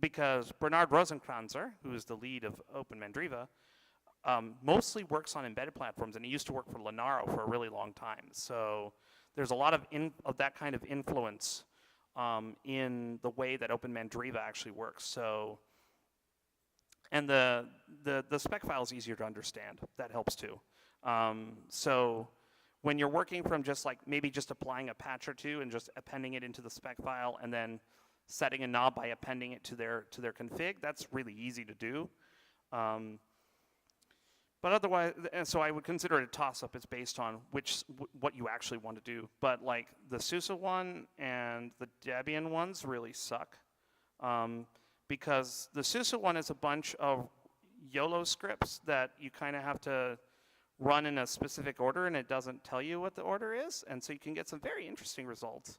Because Bernard Rosenkranzer, who is the lead of OpenMandriva, mostly works on embedded platforms, and he used to work for Linaro for a really long time. So there's a lot of that kind of influence in the way that OpenMandriva actually works. So, and the spec file is easier to understand. That helps too. So when you're working from just like maybe just applying a patch or two and just appending it into the spec file and then setting a knob by appending it to their config, that's really easy to do. But otherwise, and so I would consider it a toss-up. It's based on what you actually want to do. But like the SUSE one and the Debian ones really suck, because the SUSE one is a bunch of YOLO scripts that you kind of have to run in a specific order, and it doesn't tell you what the order is, and so you can get some very interesting results.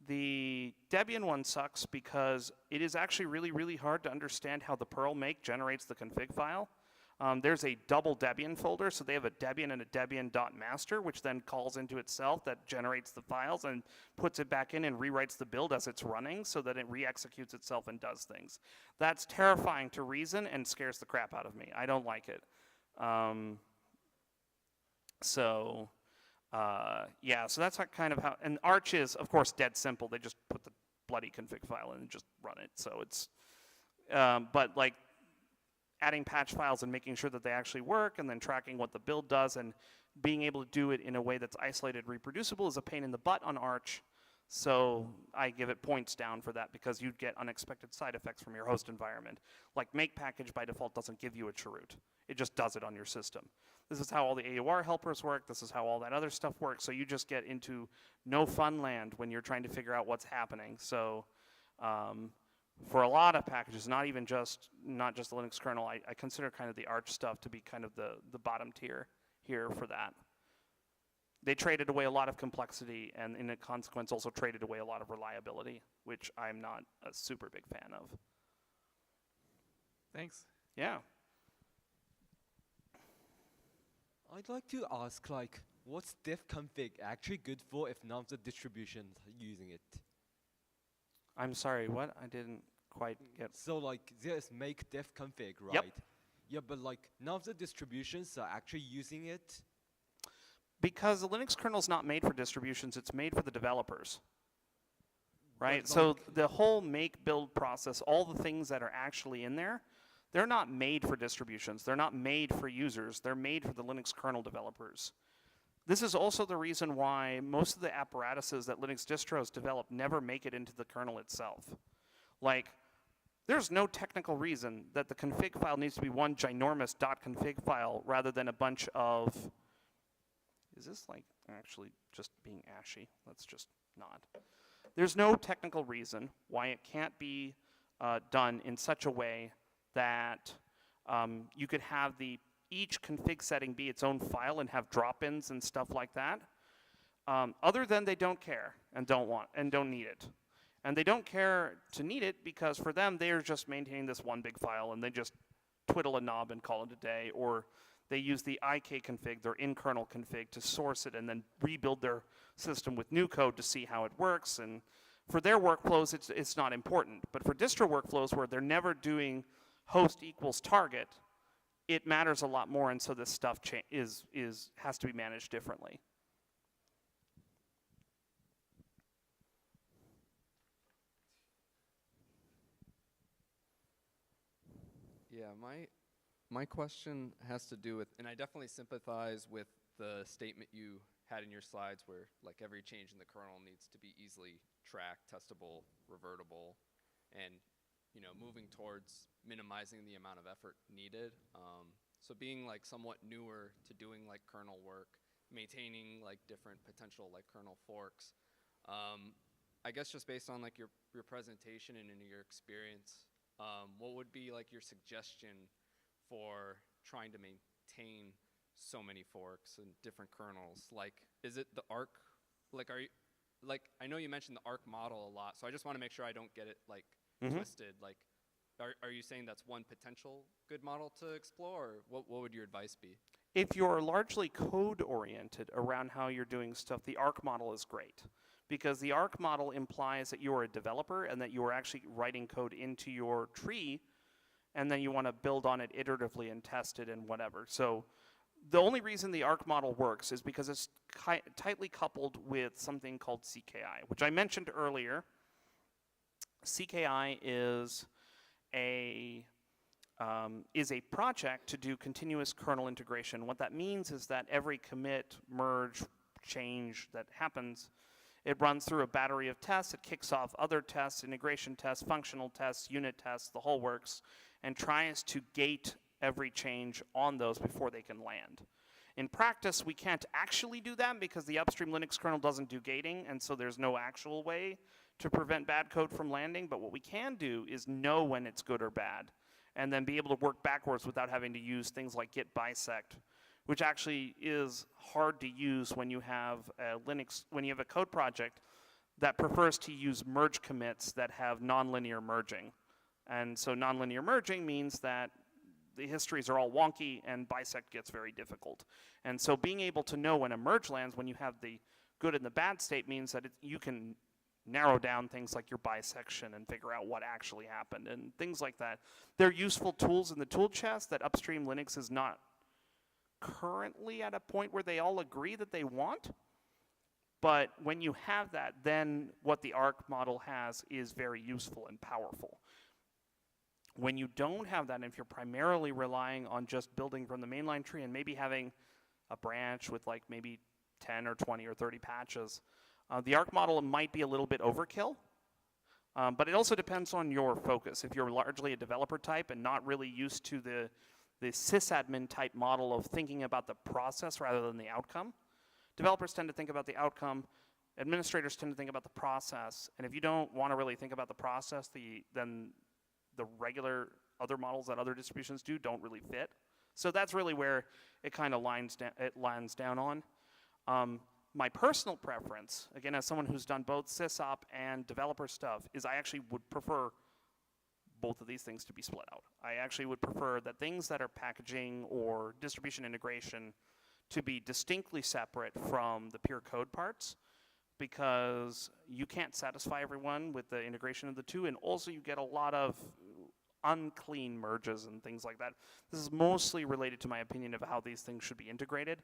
The Debian one sucks because it is actually really, really hard to understand how the Perl make generates the config file. There's a double Debian folder, so they have a Debian and a Debian.master, which then calls into itself, that generates the files and puts it back in and rewrites the build as it's running so that it re-executes itself and does things. That's terrifying to reason and scares the crap out of me. I don't like it. Yeah, so that's kind of how, and Arch is, of course, dead simple. They just put the bloody config file in and just run it. So it's, but like, adding patch files and making sure that they actually work, and then tracking what the build does, and being able to do it in a way that's isolated, reproducible is a pain in the butt on Arch. So I give it points down for that, because you'd get unexpected side effects from your host environment. Like make package by default doesn't give you a chroot. It just does it on your system. This is how all the AUR helpers work. This is how all that other stuff works. So you just get into no fun land when you're trying to figure out what's happening. So for a lot of packages, not just the Linux kernel, I consider kind of the Arch stuff to be kind of the bottom tier here for that. They traded away a lot of complexity, and in a consequence also traded away a lot of reliability, which I'm not a super big fan of. Thanks. Yeah. I'd like to ask, like, what's diffconfig actually good for if none of the distributions are using it? I'm sorry, what? I didn't quite get. So, like, there's make diffconfig, right? Yep. Yeah, but, like, none of the distributions are actually using it. Because the Linux kernel is not made for distributions, it's made for the developers. Right? But, So like, the whole make build process, all the things that are actually in there, they're not made for distributions. They're not made for users. They're made for the Linux kernel developers. This is also the reason why most of the apparatuses that Linux distros develop never make it into the kernel itself. Like, there's no technical reason that the config file needs to be one ginormous .config file rather than a bunch of... Is this like actually just being ashy? Let's just not. There's no technical reason why it can't be done in such a way that you could have each config setting be its own file and have drop-ins and stuff like that. Other than they don't care and don't need it. And they don't care to need it because for them they're just maintaining this one big file and they just twiddle a knob and call it a day, or they use the IK config, their in-kernel config, to source it and then rebuild their system with new code to see how it works. And for their workflows, it's not important. But for distro workflows where they're never doing host equals target, it matters a lot more, and so this stuff has to be managed differently. Yeah, my question has to do with, and I definitely sympathize with the statement you had in your slides where like every change in the kernel needs to be easily tracked, testable, revertible, and moving towards minimizing the amount of effort needed. So being like somewhat newer to doing like kernel work, maintaining like different potential like kernel forks, I guess just based on like your presentation and in your experience, what would be like your suggestion for trying to maintain so many forks and different kernels? Like, is it the ARC? Like, I know you mentioned the ARC model a lot, so I just want to make sure I don't get it like twisted. Like, are you saying that's one potential good model to explore, or what would your advice be? If you're largely code-oriented around how you're doing stuff, the ARC model is great. Because the ARC model implies that you're a developer and that you are actually writing code into your tree, and then you want to build on it iteratively and test it and whatever. So the only reason the ARC model works is because it's tightly coupled with something called SCaLE, which I mentioned earlier. SCaLE is a project to do continuous kernel integration. What that means is that every commit, merge, change that happens, it runs through a battery of tests. It kicks off other tests, integration tests, functional tests, unit tests, the whole works, and tries to gate every change on those before they can land. In practice, we can't actually do that because the upstream Linux kernel doesn't do gating, and so there's no actual way to prevent bad code from landing. But what we can do is know when it's good or bad, and then be able to work backwards without having to use things like git bisect, which actually is hard to use when you have a code project that prefers to use merge commits that have nonlinear merging. And so nonlinear merging means that the histories are all wonky and bisect gets very difficult. And so being able to know when a merge lands, when you have the good and the bad state, means that you can narrow down things like your bisection and figure out what actually happened and things like that. They're useful tools in the tool chest that upstream Linux is not currently at a point where they all agree that they want. But when you have that, then what the ARC model has is very useful and powerful. When you don't have that, and if you're primarily relying on just building from the mainline tree and maybe having a branch with like maybe 10 or 20 or 30 patches, the ARC model might be a little bit overkill. But it also depends on your focus. If you're largely a developer type and not really used to the sysadmin type model of thinking about the process rather than the outcome, developers tend to think about the outcome, administrators tend to think about the process, and if you don't want to really think about the process, then the regular other models that other distributions do don't really fit. So that's really where it kind of lands down on. My personal preference, again, as someone who's done both sysop and developer stuff, is I actually would prefer both of these things to be split out. I actually would prefer that things that are packaging or distribution integration to be distinctly separate from the pure code parts, because you can't satisfy everyone with the integration of the two, and also you get a lot of unclean merges and things like that. This is mostly related to my opinion of how these things should be integrated.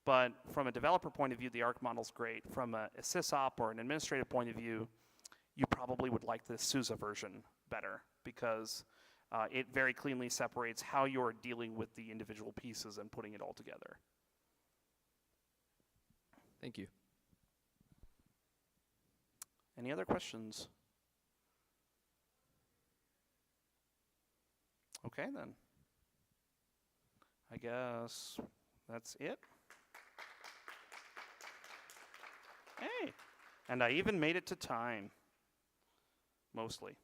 But from a developer point of view, the ARC model's great. From a sysop or an administrative point of view, you probably would like the SUSE version better, because it very cleanly separates how you're dealing with the individual pieces and putting it all together. Thank you. Any other questions? Okay, then. I guess that's it. Hey, and I even made it to time, mostly.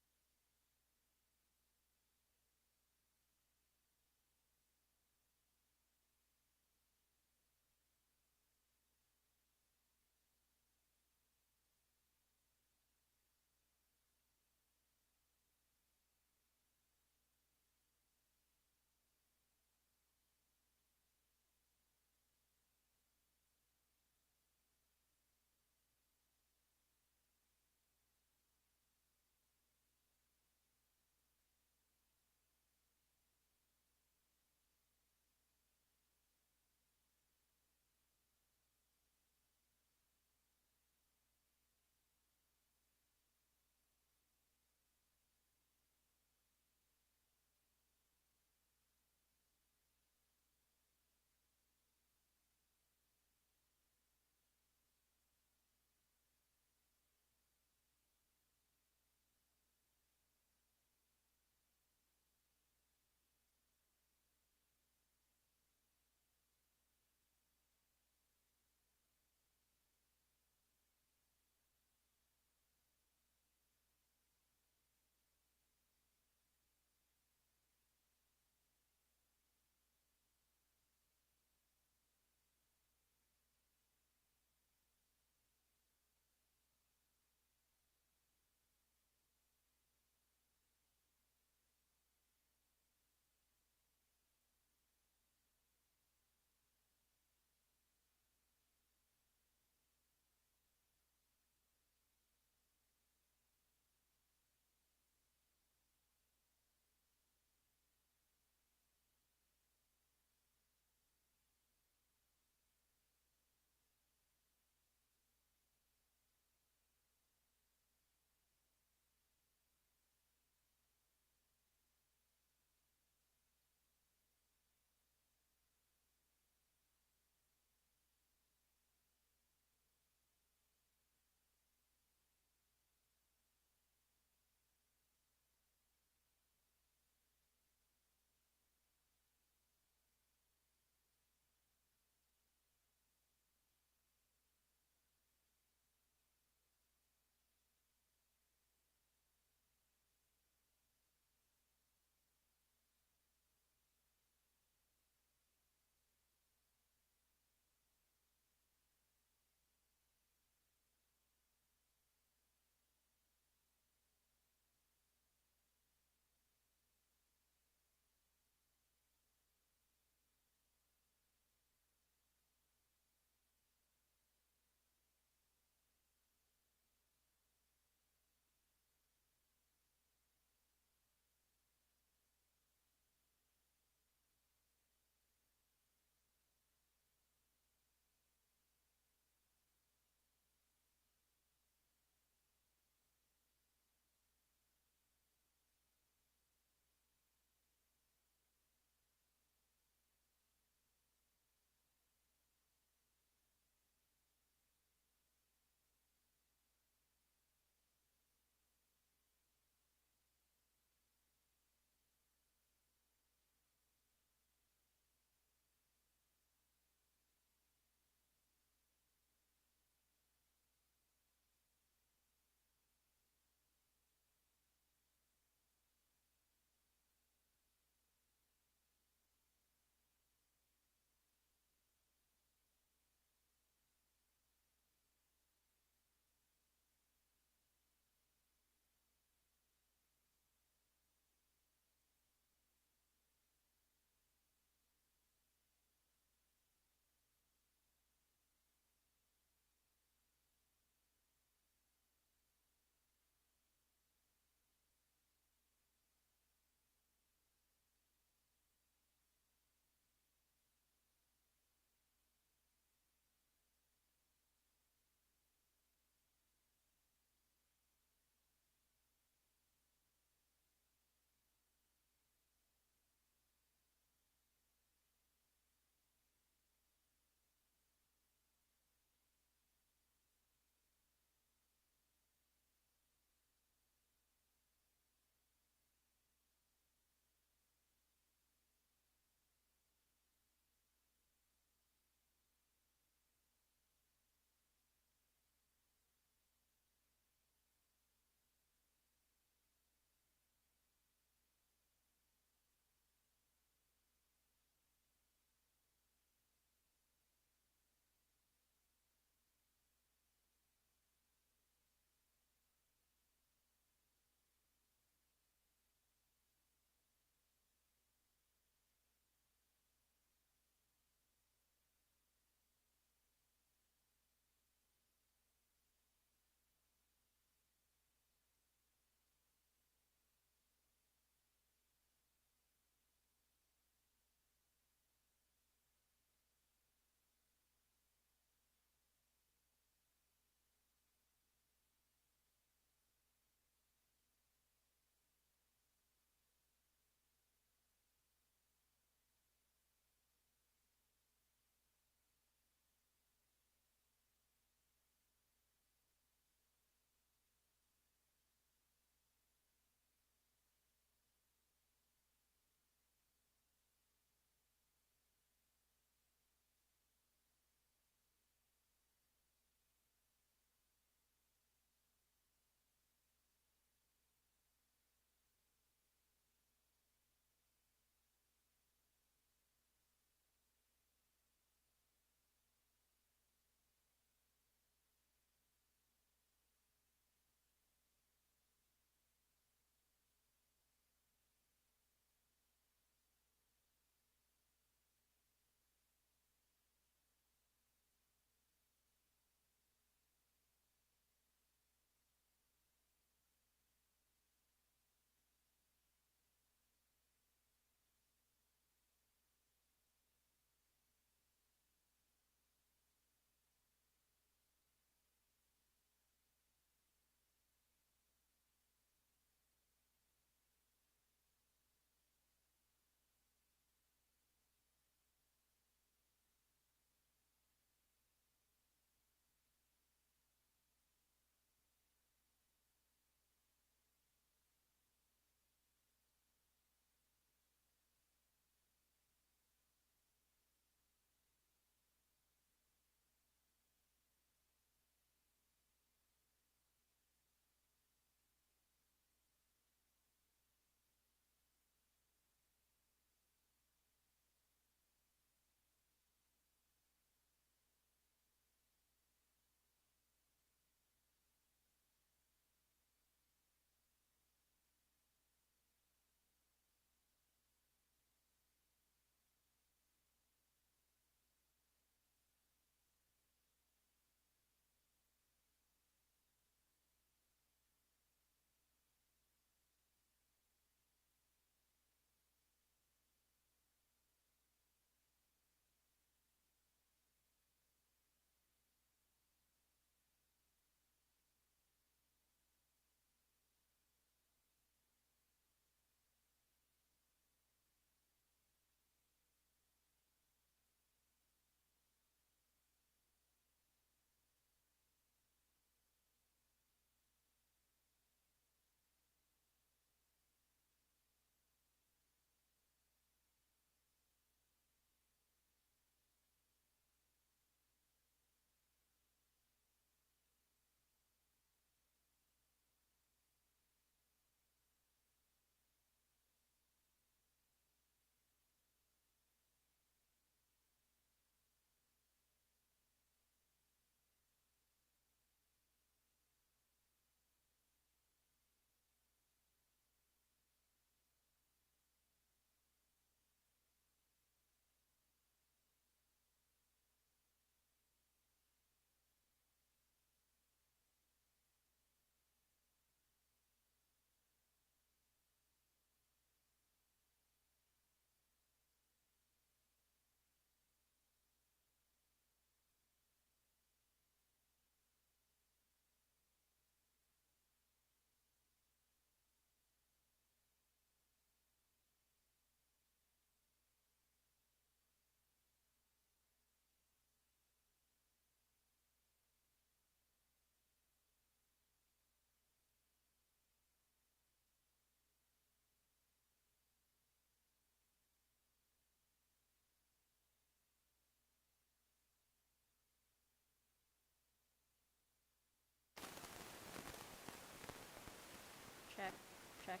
check.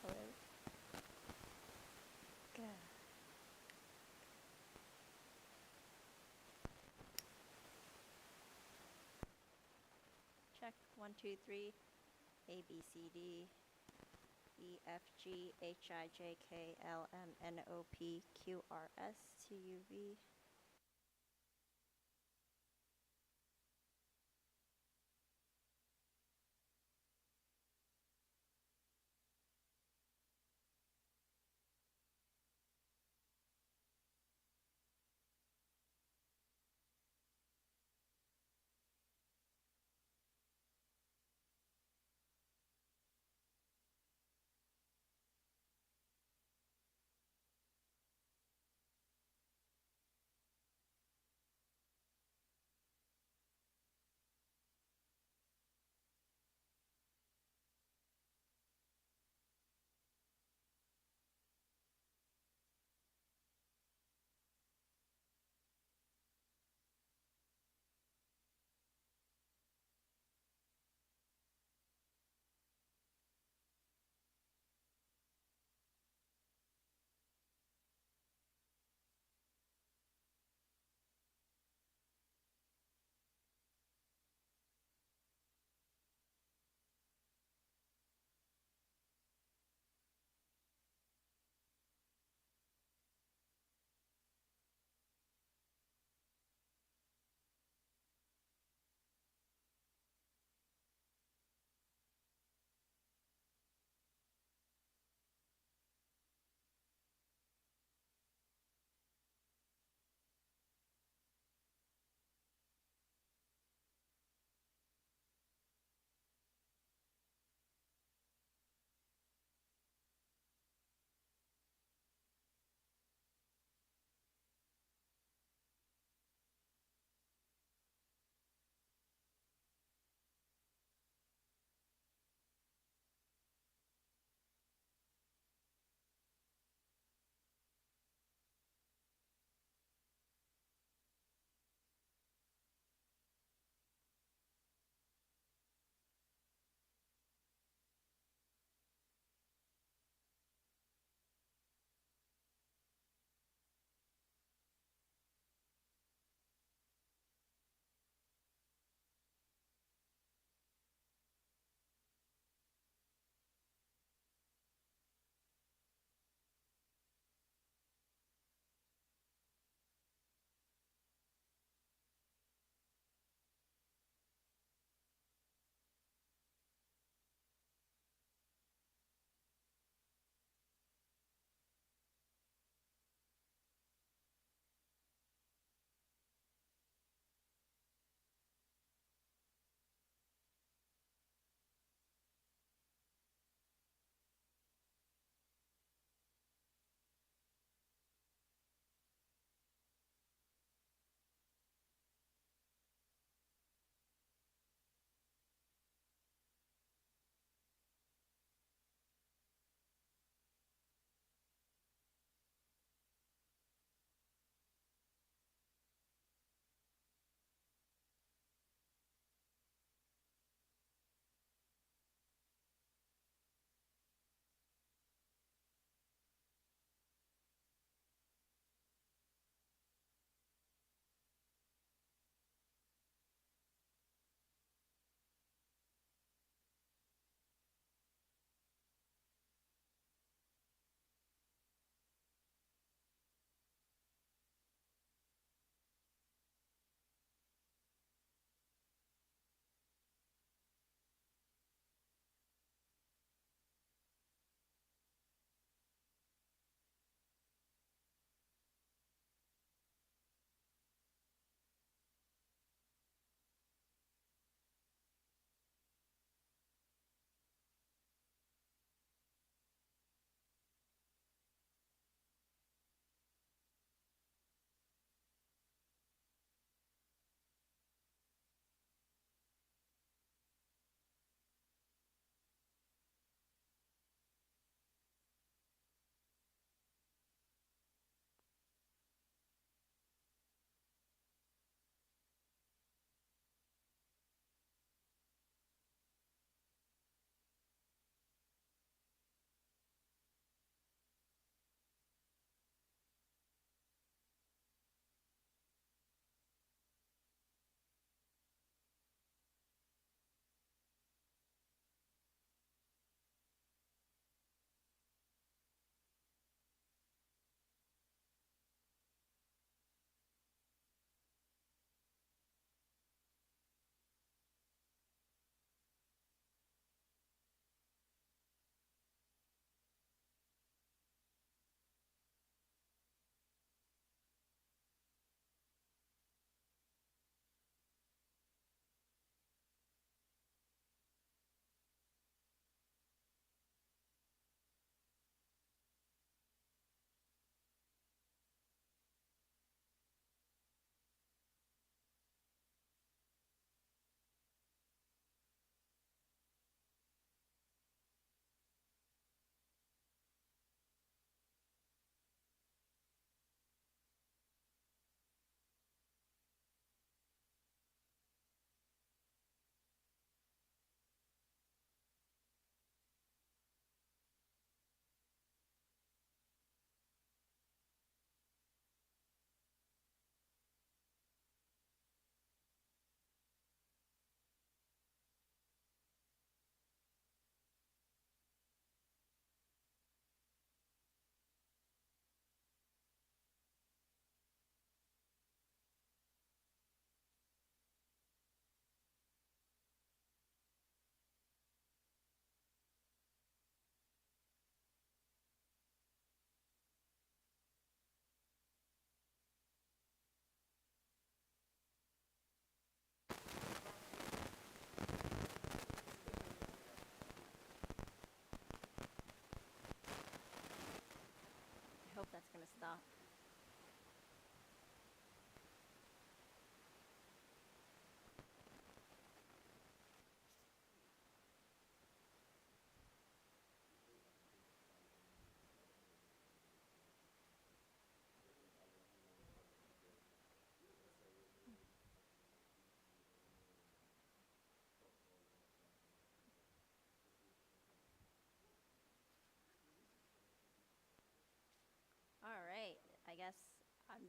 Hello. Good. Check 1, 2, 3. A B C D E F G H I J K L M N O P Q R S T U V.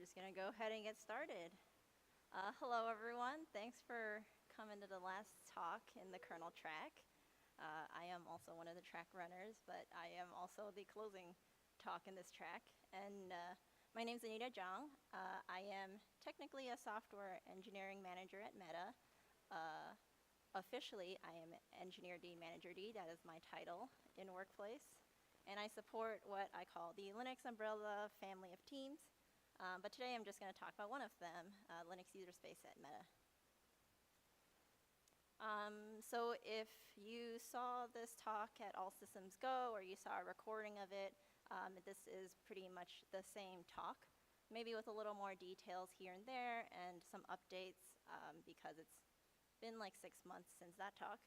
just gonna go ahead and get started. Hello everyone, thanks for coming to the last talk in the kernel track. I am also one of the track runners, but I am also the closing talk in this track. And my name's Anita Zhang. I am technically a software engineering manager at Meta. Officially, I am Engineer D, Manager D, that is my title in Workplace. And I support what I call the Linux umbrella family of teams. But today I'm just going to talk about one of them, Linux Userspace at Meta. So if you saw this talk at All Systems Go or you saw a recording of it, this is pretty much the same talk, maybe with a little more details here and there and some updates because it's been like 6 months since that talk.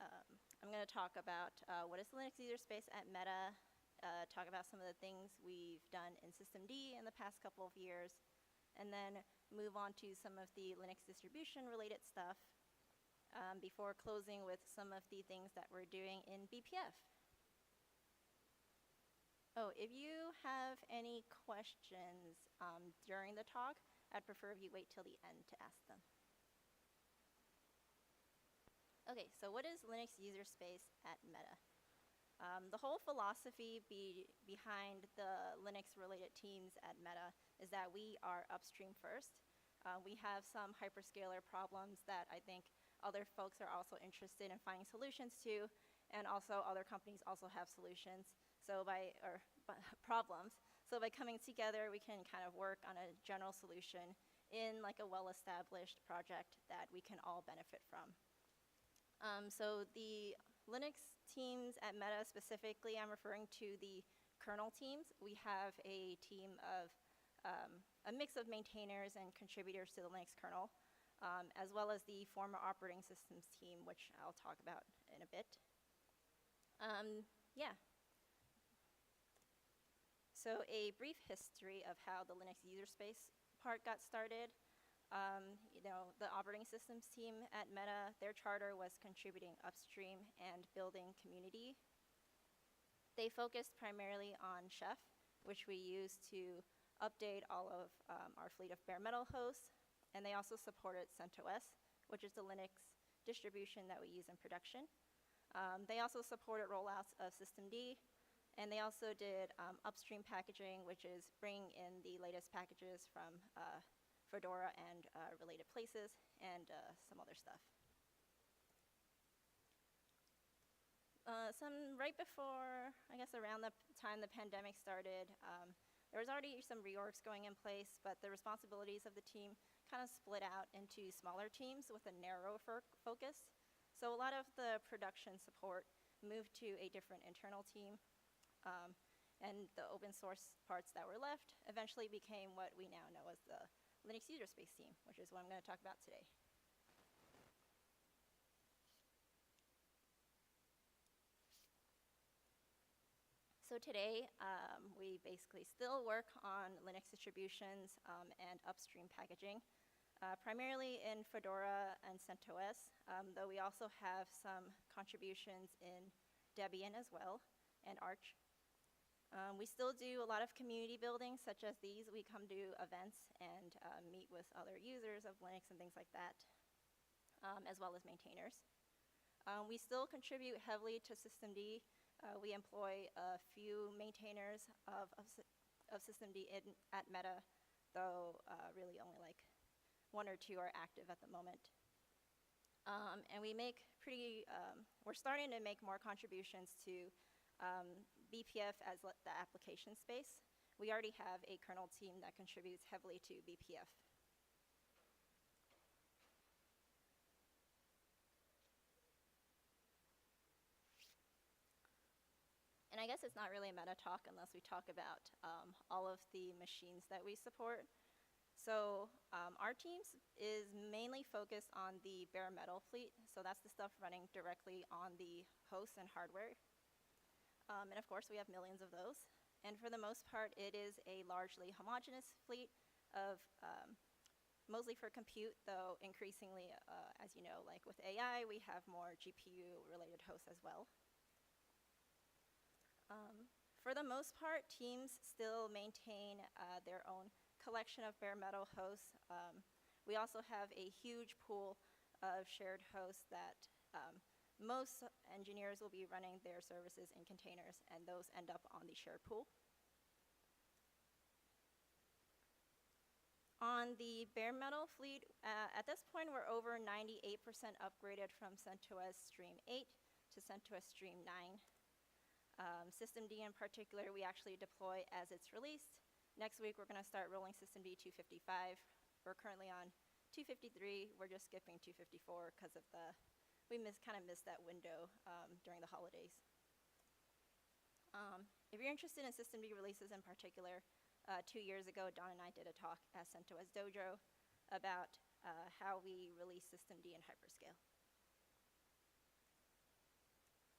I'm going to talk about what is Linux Userspace at Meta, talk about some of the things we've done in systemd in the past couple of years, and then move on to some of the Linux distribution related stuff before closing with some of the things that we're doing in BPF. Oh, if you have any questions during the talk, I'd prefer if you wait till the end to ask them. Okay, so what is Linux Userspace at Meta? The whole philosophy behind the Linux-related teams at Meta is that we are upstream first. We have some hyperscaler problems that I think other folks are also interested in finding solutions to, and also other companies also have solutions, problems. So by coming together, we can kind of work on a general solution in like a well-established project that we can all benefit from. So the Linux teams at Meta specifically, I'm referring to the kernel teams. We have a team of a mix of maintainers and contributors to the Linux kernel, as well as the former operating systems team, which I'll talk about in a bit. Yeah. So a brief history of how the Linux Userspace part got started. The operating systems team at Meta, their charter was contributing upstream and building community. They focused primarily on Chef, which we use to update all of our fleet of bare metal hosts, and they also supported CentOS, which is the Linux distribution that we use in production. They also supported rollouts of systemd, and they also did upstream packaging, which is bringing in the latest packages from Fedora and related places, and some other stuff. Right before, I guess around the time the pandemic started, there was already some reorgs going in place, but the responsibilities of the team kind of split out into smaller teams with a narrow focus. So a lot of the production support moved to a different internal team, and the open source parts that were left eventually became what we now know as the Linux Userspace team, which is what I'm going to talk about today. So today, we basically still work on Linux distributions and upstream packaging, primarily in Fedora and CentOS, though we also have some contributions in Debian as well, and Arch. We still do a lot of community building, such as these. We come to events and meet with other users of Linux and things like that, as well as maintainers. We still contribute heavily to systemd. We employ a few maintainers of systemd at Meta, though really only like 1 or 2 are active at the moment. And we make we're starting to make more contributions to BPF as the application space. We already have a kernel team that contributes heavily to BPF. And I guess it's not really a meta talk unless we talk about all of the machines that we support. So our teams is mainly focused on the bare metal fleet. So that's the stuff running directly on the hosts and hardware. And of course, we have millions of those. And for the most part, it is a largely homogeneous fleet of mostly for compute, though increasingly, as you know, like with AI, we have more GPU-related hosts as well. For the most part, teams still maintain their own collection of bare metal hosts. We also have a huge pool of shared hosts that most engineers will be running their services in containers, and those end up on the shared pool. On the bare metal fleet, at this point, we're over 98% upgraded from CentOS Stream 8 to CentOS Stream 9. Systemd in particular, we actually deploy as it's released. Next week, we're going to start rolling Systemd 255. We're currently on 253. We're just skipping 254 because of we kind of missed that window during the holidays. If you're interested in Systemd releases in particular, 2 years ago, Don and I did a talk at CentOS Dojo about how we release Systemd in hyperscale.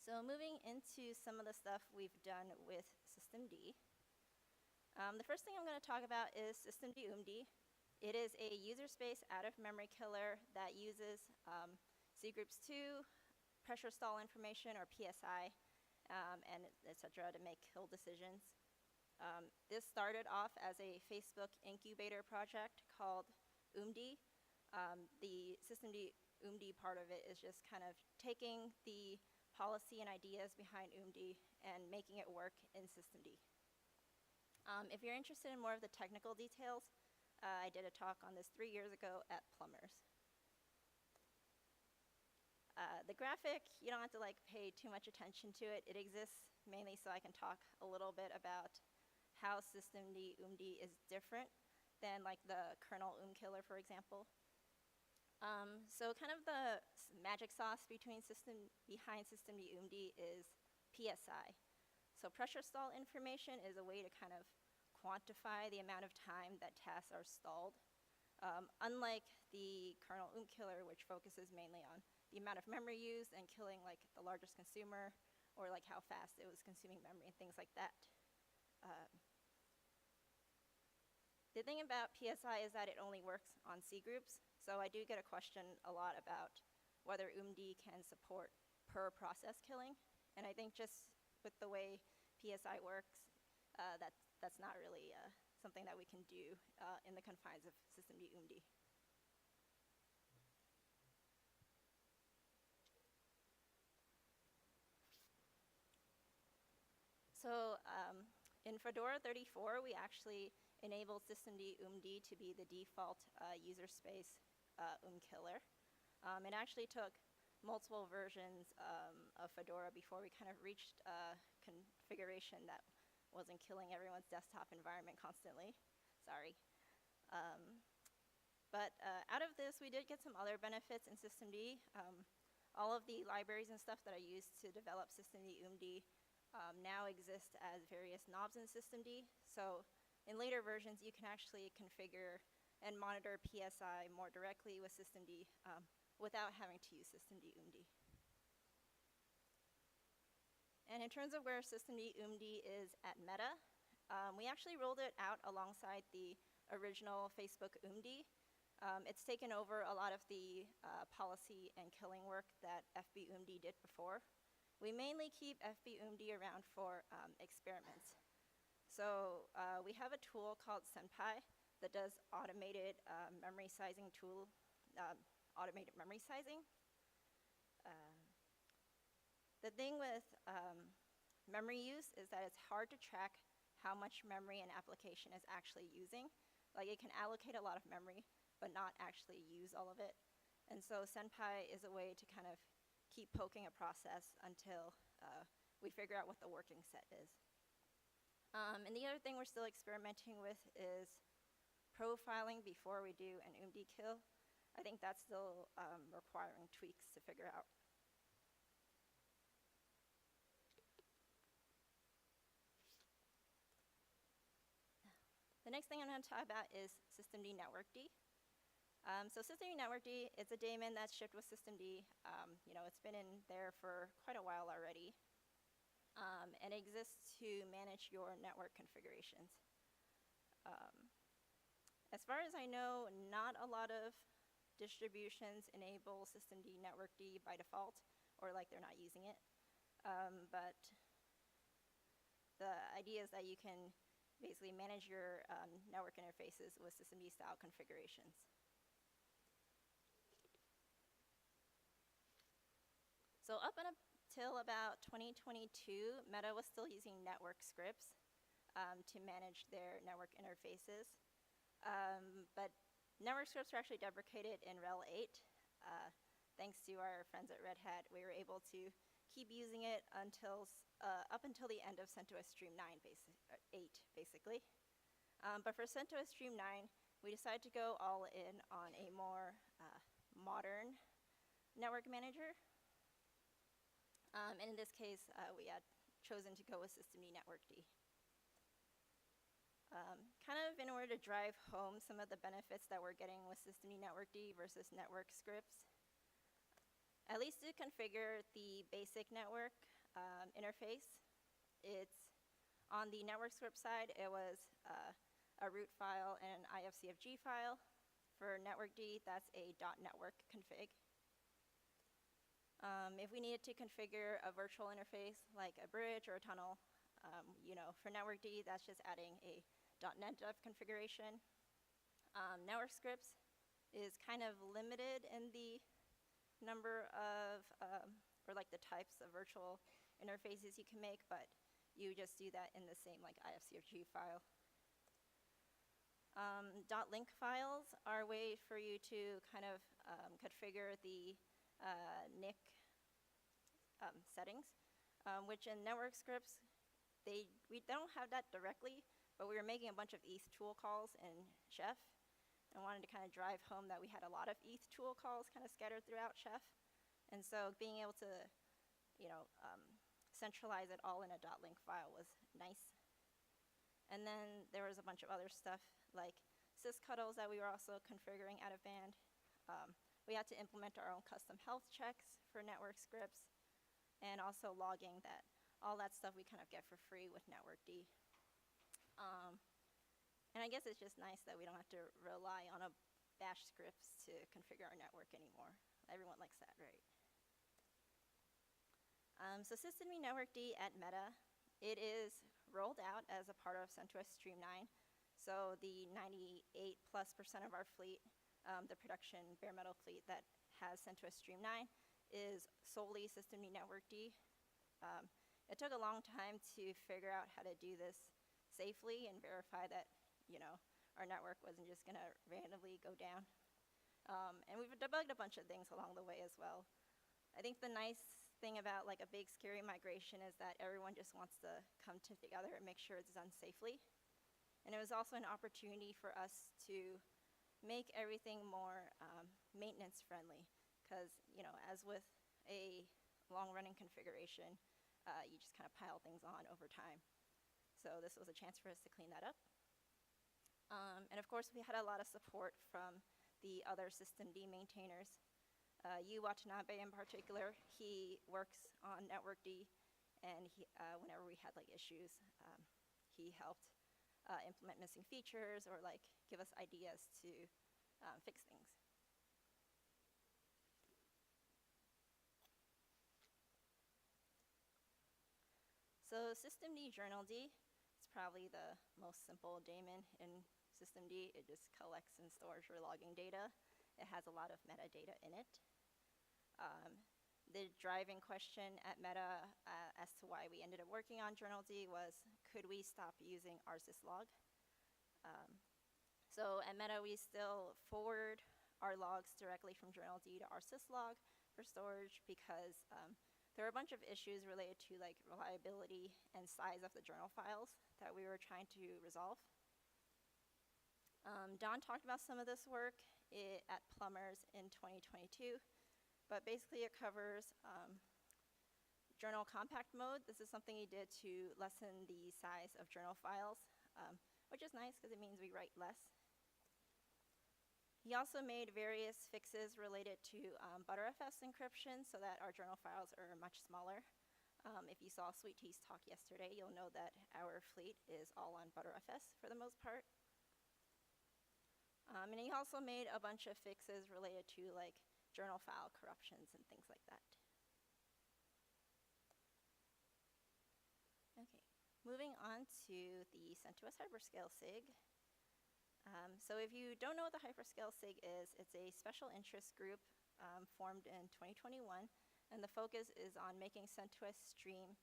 So moving into some of the stuff we've done with Systemd. The first thing I'm going to talk about is Systemd UMD. It is a Userspace out-of-memory killer that uses cgroups 2, pressure stall information, or PSI, and et cetera, to make kill decisions. This started off as a Facebook incubator project called UMD. The Systemd UMD part of it is just kind of taking the policy and ideas behind UMD and making it work in Systemd. If you're interested in more of the technical details, I did a talk on this 3 years ago at Plumbers. The graphic, you don't have to pay too much attention to it. It exists mainly so I can talk a little bit about how Systemd UMD is different than the kernel killer, for example. So kind of the magic sauce behind Systemd UMD is PSI. So pressure stall information is a way to kind of quantify the amount of time that tasks are stalled. Unlike the kernel killer, which focuses mainly on the amount of memory used and killing the largest consumer, or how fast it was consuming memory and things like that. The thing about PSI is that it only works on cgroups, so I do get a question a lot about whether UMD can support per process killing, and I think just with the way PSI works, that's not really something that we can do in the confines of Systemd UMD. So in Fedora 34, we actually enabled Systemd UMD to be the default Userspace killer. It actually took multiple versions of Fedora before we kind of reached a configuration that wasn't killing everyone's desktop environment constantly. Sorry. But out of this, we did get some other benefits in Systemd. All of the libraries and stuff that I used to develop Systemd UMD now exist as various knobs in Systemd. So in later versions, you can actually configure and monitor PSI more directly with Systemd without having to use Systemd UMD. And in terms of where Systemd UMD is at Meta, we actually rolled it out alongside the original Facebook UMD. It's taken over a lot of the policy and killing work that FB UMD did before. We mainly keep FB UMD around for experiments. So we have a tool called Senpai that does automated memory sizing tool, automated memory sizing. The thing with memory use is that it's hard to track how much memory an application is actually using. It can allocate a lot of memory, but not actually use all of it. And so Senpai is a way to kind of keep poking a process until we figure out what the working set is. And the other thing we're still experimenting with is profiling before we do an UMD kill. I think that's still requiring tweaks to figure out. The next thing I'm going to talk about is Systemd networkd. So Systemd networkd, it's a daemon that's shipped with Systemd. It's been in there for quite a while already. And it exists to manage your network configurations. As far as I know, not a lot of distributions enable Systemd networkd by default, or they're not using it. But the idea is that you can basically manage your network interfaces with systemd style configurations. So up until about 2022, Meta was still using network scripts to manage their network interfaces. But network scripts are actually deprecated in RHEL 8. Thanks to our friends at Red Hat, we were able to keep using it until up until the end of CentOS Stream 8, basically. But for CentOS Stream 9, we decided to go all in on a more modern network manager. And in this case, we had chosen to go with systemd networkd. Kind of in order to drive home some of the benefits that we're getting with systemd networkd versus network scripts, at least to configure the basic network interface, it's on the network script side, it was a root file and an ifcfg file. For networkd, that's a .network config. If we needed to configure a virtual interface like a bridge or a tunnel, for networkd, that's just adding a .NET configuration. Network scripts is kind of limited in the number of, or like the types of virtual interfaces you can make, but you just do that in the same like ifcfg file. .link files are a way for you to kind of configure the NIC settings, which in network scripts, we don't have that directly, but we were making a bunch of ETH tool calls in Chef and wanted to kind of drive home that we had a lot of ETH tool calls kind of scattered throughout Chef. And so being able to, centralize it all in a .link file was nice. And then there was a bunch of other stuff like syscuttles that we were also configuring out of band. We had to implement our own custom health checks for network scripts, and also logging that. All that stuff we kind of get for free with networkd. And I guess it's just nice that we don't have to rely on a bash scripts to configure our network anymore. Everyone likes that, right? So systemd networkd at Meta, it is rolled out as a part of CentOS Stream 9. So the 98+% of our fleet, the production bare metal fleet that has CentOS Stream 9, is solely systemd networkd. It took a long time to figure out how to do this safely and verify that, our network wasn't just gonna randomly go down. And we've debugged a bunch of things along the way as well. I think the nice thing about like a big scary migration is that everyone just wants to come together and make sure it's done safely. And it was also an opportunity for us to make everything more maintenance friendly. Because, as with a long-running configuration, you just kind of pile things on over time. So this was a chance for us to clean that up. And of course, we had a lot of support from the other systemd maintainers. Yu Watanabe in particular, he works on networkd, and whenever we had like issues, he helped implement missing features or like give us ideas to fix things. So systemd journald, it's probably the most simple daemon in systemd. It just collects and stores your logging data. It has a lot of metadata in it. The driving question at Meta as to why we ended up working on journald was, could we stop using rsyslog? So at Meta, we still forward our logs directly from journald to rsyslog for storage because there were a bunch of issues related to like reliability and size of the journal files that we were trying to resolve. Don talked about some of this work at Plumbers in 2022, but basically it covers journal compact mode. This is something he did to lessen the size of journal files, which is nice because it means we write less. He also made various fixes related to Btrfs encryption so that our journal files are much smaller. If you saw Sweet Tea's talk yesterday, you'll know that our fleet is all on Btrfs for the most part. And he also made a bunch of fixes related to like journal file corruptions and things like that. Okay, moving on to the CentOS Hyperscale SIG. So if you don't know what the Hyperscale SIG is, it's a special interest group formed in 2021, and the focus is on making CentOS Stream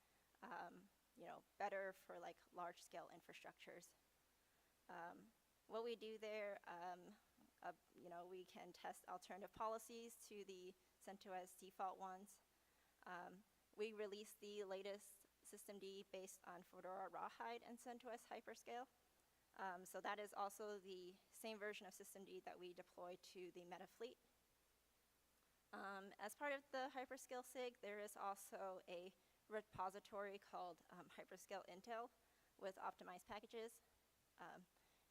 better for like large-scale infrastructures. What we do there, we can test alternative policies to the CentOS default ones. We released the latest systemd based on Fedora Rawhide and CentOS Hyperscale. So that is also the same version of systemd that we deploy to the Meta fleet. As part of the Hyperscale SIG, there is also a repository called Hyperscale Intel with optimized packages.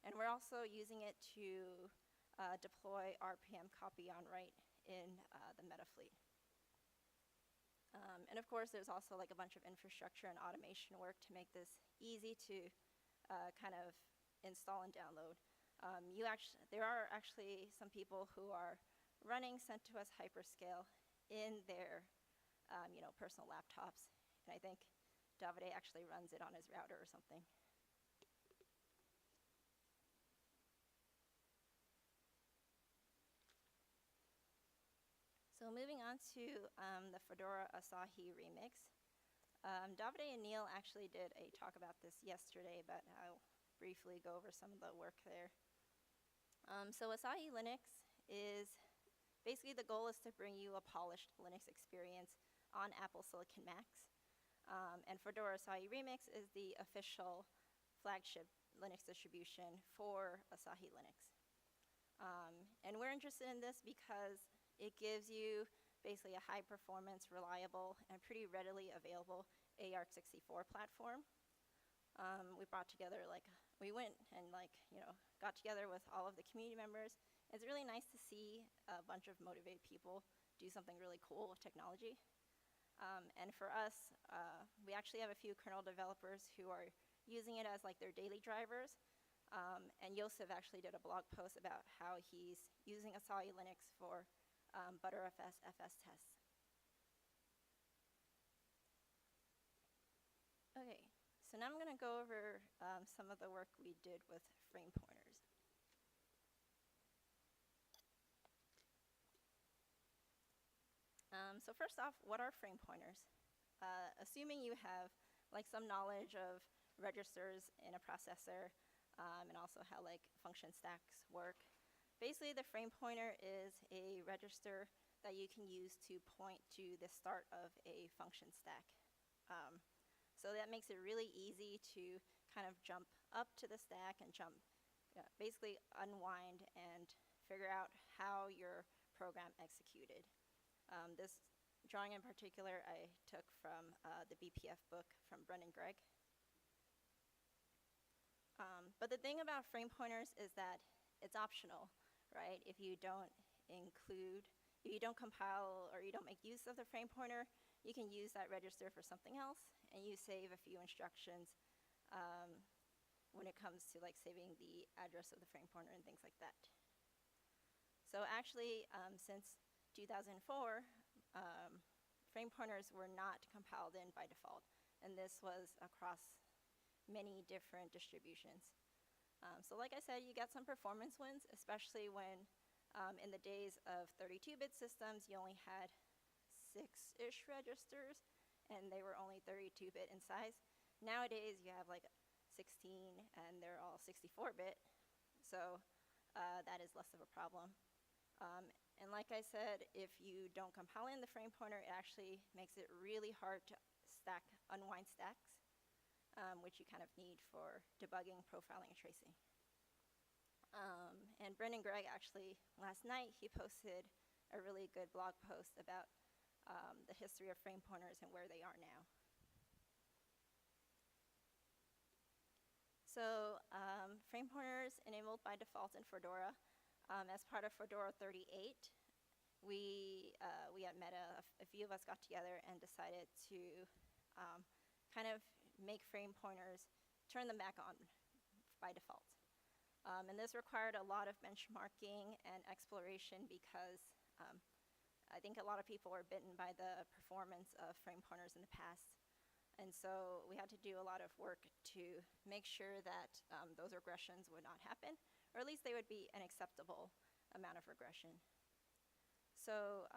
And we're also using it to deploy RPM copy on write in the Meta fleet. And of course, there's also like a bunch of infrastructure and automation work to make this easy to kind of install and download. There are actually some people who are running CentOS Hyperscale in their personal laptops. And I think Davide actually runs it on his router or something. So moving on to the Fedora Asahi remix. Davide and Neil actually did a talk about this yesterday, but I'll briefly go over some of the work there. So Asahi Linux is, basically the goal is to bring you a polished Linux experience on Apple Silicon Macs. And Fedora Asahi Remix is the official flagship Linux distribution for Asahi Linux. And we're interested in this because it gives you basically a high performance, reliable, and pretty readily available ARC64 platform. We brought together, we went and got together with all of the community members. It's really nice to see a bunch of motivated people do something really cool with technology. And for us, we actually have a few kernel developers who are using it as their daily drivers. And Yosef actually did a blog post about how he's using Asahi Linux for ButterFS FS tests. Okay, so now I'm going to go over some of the work we did with frame pointers. So first off, what are frame pointers? Assuming you have some knowledge of registers in a processor and also how function stacks work, basically the frame pointer is a register that you can use to point to the start of a function stack. So that makes it really easy to kind of jump up to the stack and basically unwind and figure out how your program executed. This drawing in particular I took from the BPF book from Brendan Gregg. But the thing about frame pointers is that it's optional, right? If you don't compile or you don't make use of the frame pointer, you can use that register for something else, and you save a few instructions when it comes to saving the address of the frame pointer and things like that. So actually, since 2004, frame pointers were not compiled in by default, and this was across many different distributions. So like I said, you get some performance wins, especially when in the days of 32-bit systems, you only had 6-ish registers, and they were only 32-bit in size. Nowadays, you have 16, and they're all 64-bit, so that is less of a problem. And like I said, if you don't compile in the frame pointer, it actually makes it really hard to unwind stacks, which you kind of need for debugging, profiling, and tracing. And Brendan Gregg actually, last night, he posted a really good blog post about the history of frame pointers and where they are now. So frame pointers enabled by default in Fedora. As part of Fedora 38, we at Meta, a few of us got together and decided to kind of make frame pointers, turn them back on by default. And this required a lot of benchmarking and exploration because I think a lot of people were bitten by the performance of frame pointers in the past. And so we had to do a lot of work to make sure that those regressions would not happen, or at least they would be an acceptable amount of regression. So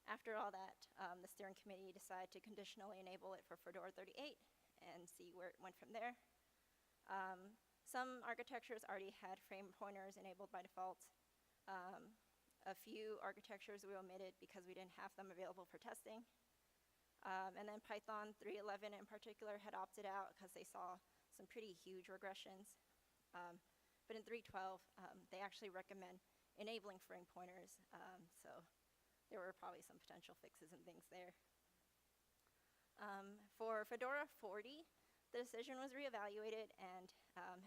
after all that, the steering committee decided to conditionally enable it for Fedora 38 and see where it went from there. Some architectures already had frame pointers enabled by default. A few architectures we omitted because we didn't have them available for testing. And then Python 3.11 in particular had opted out because they saw some pretty huge regressions. But in 3.12, they actually recommend enabling frame pointers, so there were probably some potential fixes and things there. For Fedora 40, the decision was reevaluated, and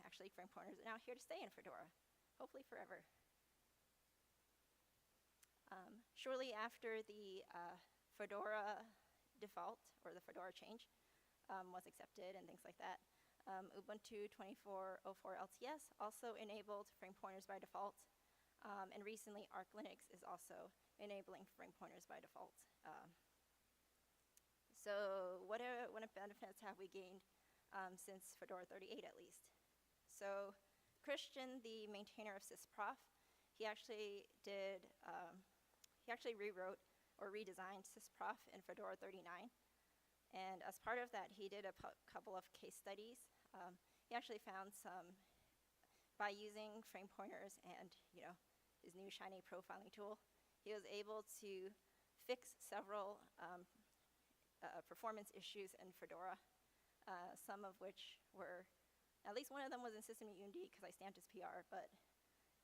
actually frame pointers are now here to stay in Fedora, hopefully forever. Shortly after the Fedora default, or the Fedora change, was accepted and things like that, Ubuntu 24.04 LTS also enabled frame pointers by default, and recently Arch Linux is also enabling frame pointers by default. So what benefits have we gained since Fedora 38 at least? So Christian, the maintainer of sysprof, he actually rewrote or redesigned sysprof in Fedora 39. And as part of that, he did a couple of case studies. He actually found some, by using frame pointers and his new shiny profiling tool, he was able to fix several performance issues in Fedora, some of which were, at least one of them was in systemd because I stamped his PR, but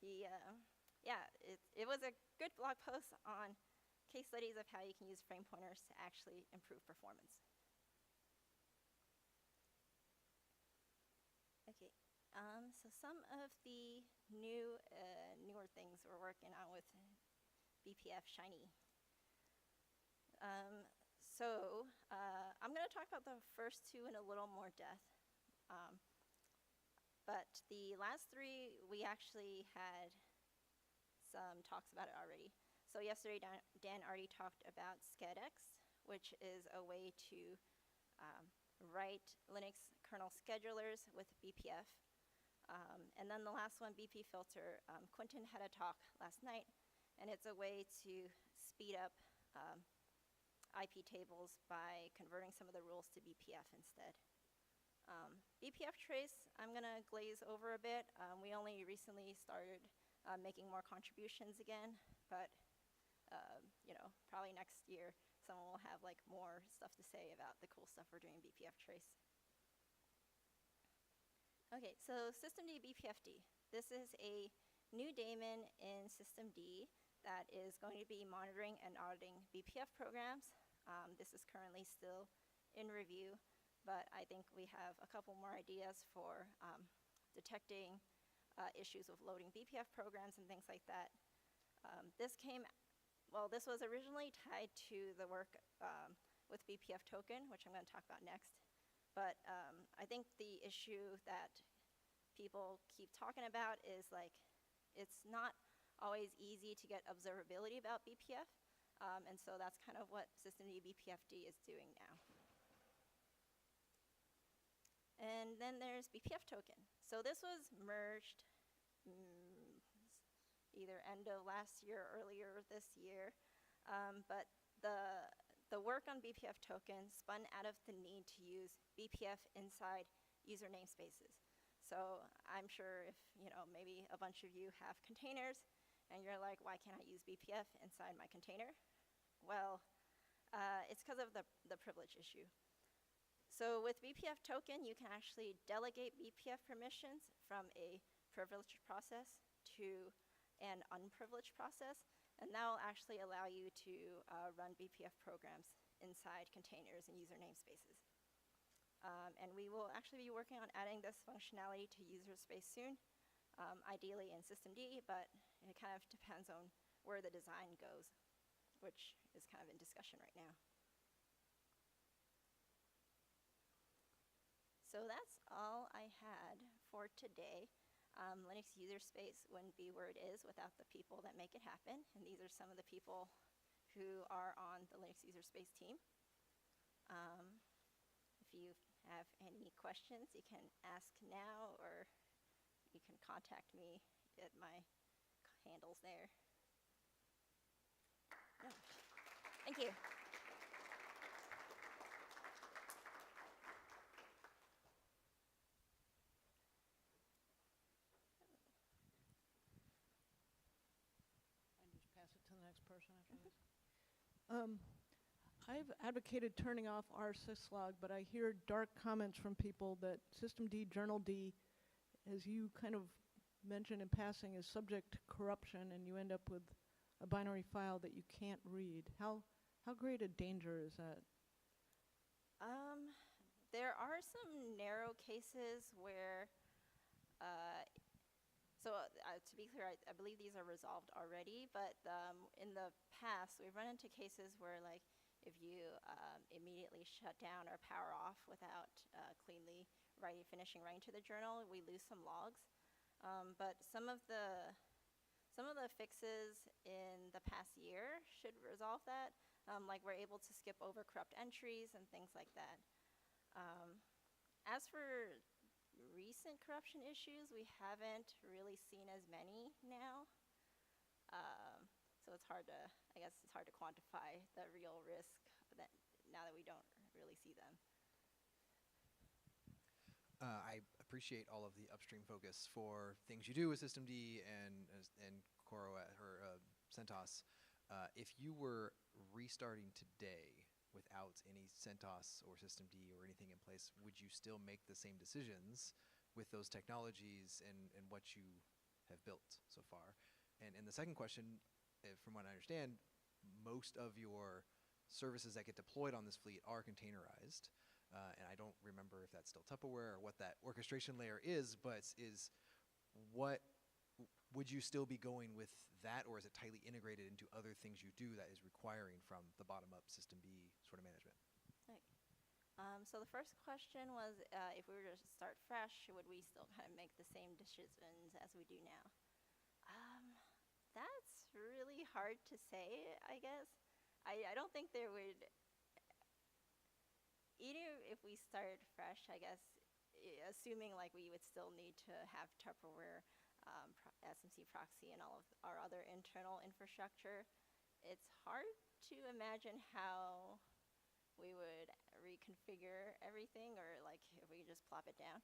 it was a good blog post on case studies of how you can use frame pointers to actually improve performance. Okay, so some of the newer things we're working on with BPF Shiny. I'm going to talk about the first two in a little more depth. But the last three, we actually had some talks about it already. So yesterday, Dan already talked about SCaDex, which is a way to write Linux kernel schedulers with BPF. And then the last one, BP filter, Quentin had a talk last night, and it's a way to speed up IP tables by converting some of the rules to BPF instead. BPF trace, I'm going to glaze over a bit. We only recently started making more contributions again, but probably next year someone will have more stuff to say about the cool stuff we're doing in BPF trace. Okay, so systemd BPFD. This is a new daemon in systemd that is going to be monitoring and auditing BPF programs. This is currently still in review, but I think we have a couple more ideas for detecting issues with loading BPF programs and things like that. This was originally tied to the work with BPF token, which I'm going to talk about next. But I think the issue that people keep talking about is it's not always easy to get observability about BPF. And so that's kind of what systemd BPFD is doing now. And then there's BPF token. So this was merged either end of last year or earlier this year. But the work on BPF token spun out of the need to use BPF inside user namespaces. So I'm sure if maybe a bunch of you have containers and you're like, why can't I use BPF inside my container? Well, it's because of the privilege issue. So with BPF token, you can actually delegate BPF permissions from a privileged process to an unprivileged process, and that will actually allow you to run BPF programs inside containers and user namespaces. And we will actually be working on adding this functionality to Userspace soon, ideally in systemd, but it kind of depends on where the design goes, which is kind of in discussion right now. So that's all I had for today. Linux Userspace wouldn't be where it is without the people that make it happen, and these are some of the people who are on the Linux Userspace team. have any questions, you can ask now, or you can contact me at my handles there. No. Thank you. And just pass it to the next person after this. I've advocated turning off our syslog, but I hear dark comments from people that systemd journal D, as you kind of mentioned in passing, is subject to corruption, and you end up with a binary file that you can't read. How great a danger is that? There are some narrow cases where, to be clear, I believe these are resolved already, but in the past, we've run into cases where, like, if you immediately shut down or power off without cleanly finishing writing to the journal, we lose some logs. But some of the fixes in the past year should resolve that. Like, we're able to skip over corrupt entries and things like that. As for recent corruption issues, we haven't really seen as many now. So it's hard to, I guess it's hard to quantify the real risk that now that we don't really see them. I appreciate all of the upstream focus for things you do with systemd and CoreOS or CentOS. If you were restarting today without any CentOS or systemd or anything in place, would you still make the same decisions with those technologies and what you have built so far? And the second question, from what I understand, most of your services that get deployed on this fleet are containerized. And I don't remember if that's still Tupperware or what that orchestration layer is, but would you still be going with that, or is it tightly integrated into other things you do that is requiring from the bottom-up systemd sort of management? Right. So the first question was, if we were to start fresh, would we still kind of make the same decisions as we do now? That's really hard to say, I guess. I don't think there would, even if we start fresh, I guess, assuming like we would still need to have Tupperware, SMC proxy, and all of our other internal infrastructure, it's hard to imagine how we would reconfigure everything, or like if we could just plop it down.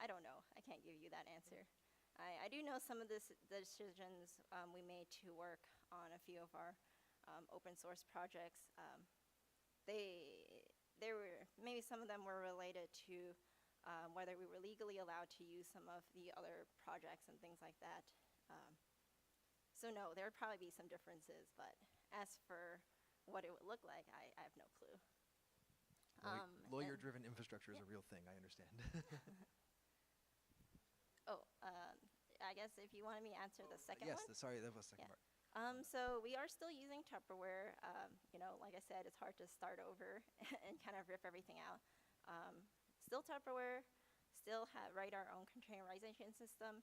I don't know. I can't give you that answer. I do know some of the decisions we made to work on a few of our open source projects. Maybe some of them were related to whether we were legally allowed to use some of the other projects and things like that. So no, there would probably be some differences, but as for what it would look like, I have no clue. Lawyer-driven infrastructure is a real thing, I understand. I guess if you wanted me to answer the second yes, one. sorry, that was the second Yeah. part. So we are still using Tupperware. Like I said, it's hard to start over and kind of rip everything out. Still Tupperware, still write our own containerization system.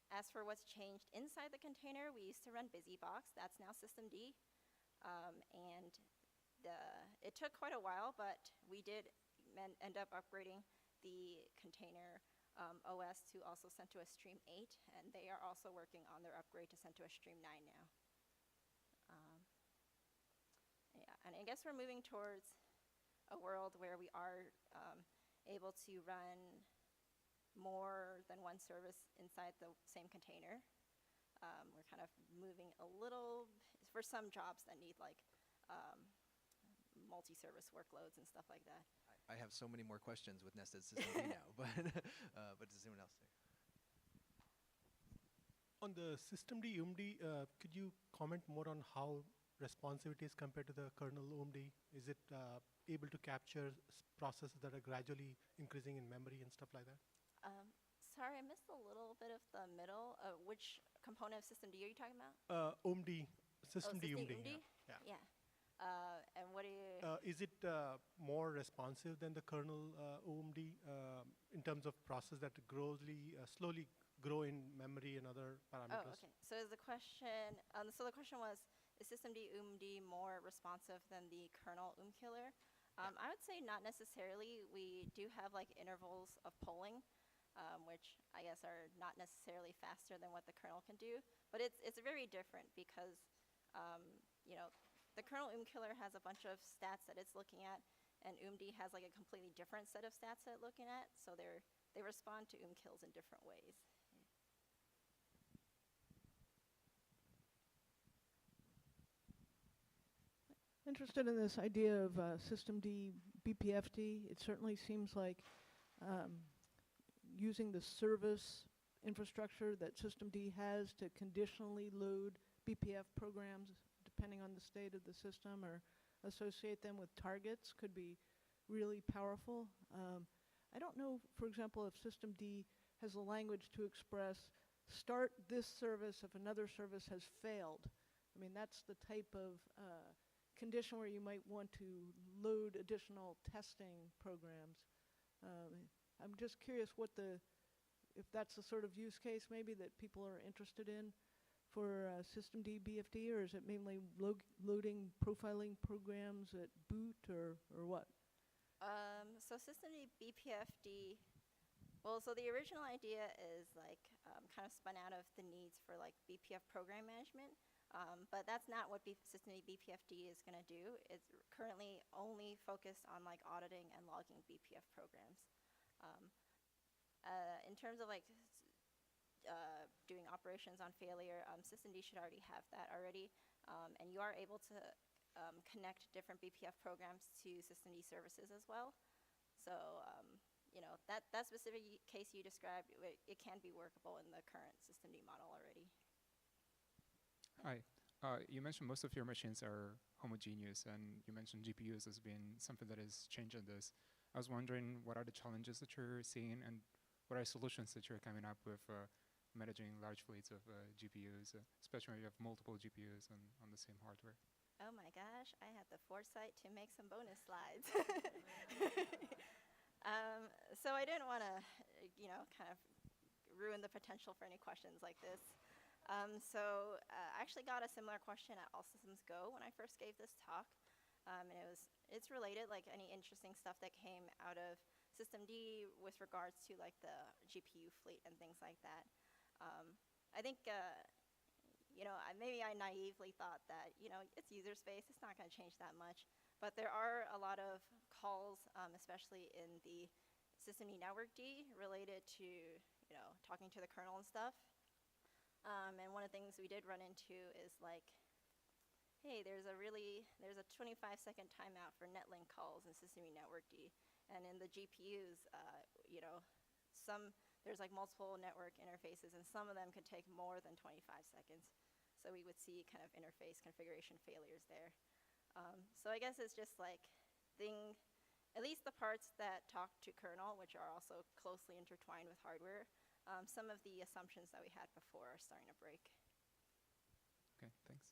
As for what's changed inside the container, we used to run BusyBox. That's now systemd. And it took quite a while, but we did end up upgrading the container OS to also CentOS Stream 8, and they are also working on their upgrade to CentOS Stream 9 now. And I guess we're moving towards a world where we are able to run more than one service inside the same container. We're kind of moving a little, for some jobs that need like multi-service workloads and stuff like that. I have so many more questions with nested systemd now, but does anyone else? On the systemd UMD, could you comment more on how responsive it is compared to the kernel UMD? Is it able to capture processes that are gradually increasing in memory and stuff like that? Sorry, I missed a little bit of the middle. Which component of systemd are you talking about? UMD, systemd systemd UMD. UMD? Yeah. Yeah. And what do you? Is it more responsive than the kernel UMD in terms of process that slowly grow in memory and other parameters? Oh, okay. So is the question? So the question was: is systemd UMD more responsive than the kernel killer? I would say not necessarily. We do have like intervals of polling, which I guess are not necessarily faster than what the kernel can do. But it's very different because, you know, the kernel killer has a bunch of stats that it's looking at, and UMD has like a completely different set of stats that it's looking at. So they respond to kills in different ways. Interested in this idea of systemd BPFD. It certainly seems like using the service infrastructure that systemd has to conditionally load BPF programs depending on the state of the system or associate them with targets could be really powerful. I don't know, for example, if systemd has the language to express start this service if another service has failed. I mean, that's the type of condition where you might want to load additional testing programs. I'm just curious if that's the sort of use case maybe that people are interested in for systemd BFD, or is it mainly loading profiling programs at boot or what? So systemd BPFD, well, so the original idea is like kind of spun out of the needs for like BPF program management. But that's not what systemd BPFD is going to do. It's currently only focused on like auditing and logging BPF programs. In terms of like doing operations on failure, systemd should already have that already, and you are able to connect different BPF programs to systemd services as well. So you know, that specific case you described, it can be workable in the current systemd model already. Hi. You mentioned most of your machines are homogeneous, and you mentioned GPUs as being something that is changing this. I was wondering, what are the challenges that you're seeing, and what are solutions that you're coming up with managing large fleets of GPUs, especially when you have multiple GPUs on the same hardware? Oh my gosh, I had the foresight to make some bonus slides. So I didn't want to, you know, kind of ruin the potential for any questions like this. So I actually got a similar question at All Systems Go when I first gave this talk. And it's related, like any interesting stuff that came out of systemd with regards to like the GPU fleet and things like that. I think, you know, maybe I naively thought that, you know, it's Userspace, it's not going to change that much. But there are a lot of calls, especially in the systemd network D, related to, you know, talking to the kernel and stuff. And one of the things we did run into is like, hey, there's a 25-second timeout for netlink calls in systemd network D. And in the GPUs, you know, there's like multiple network interfaces, and some of them could take more than 25 seconds. So we would see kind of interface configuration failures there. So I guess it's just like at least the parts that talk to kernel, which are also closely intertwined with hardware, some of the assumptions that we had before are starting to break. Okay, thanks.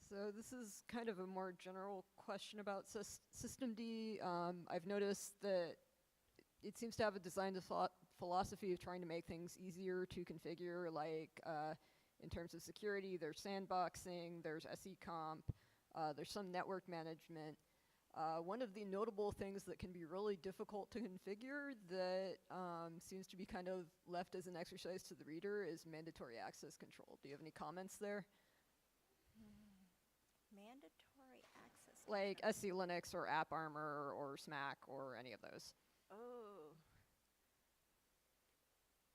So this is kind of a more general question about systemd. I've noticed that it seems to have a design philosophy of trying to make things easier to configure, like in terms of security, there's sandboxing, there's SEComp, there's some network management. One of the notable things that can be really difficult to configure that seems to be kind of left as an exercise to the reader is mandatory access control. Do you have any comments there? Mandatory access Like control. SC Linux or AppArmor or SMAC or any of those. Oh.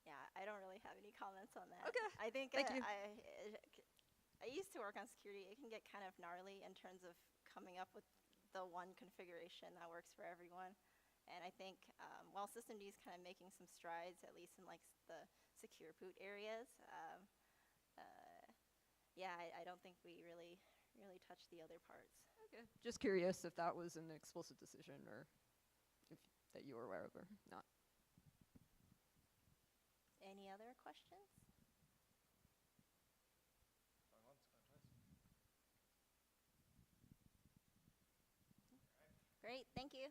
Yeah, I don't really have any comments on that. Okay, I think thank you. I used to work on security. It can get kind of gnarly in terms of coming up with the one configuration that works for everyone. And I think while systemd is kind of making some strides, at least in like the secure boot areas, yeah, I don't think we really touched the other parts. Okay. Just curious if that was an explicit decision or if that you were aware of or not. Any other questions? Great, thank you.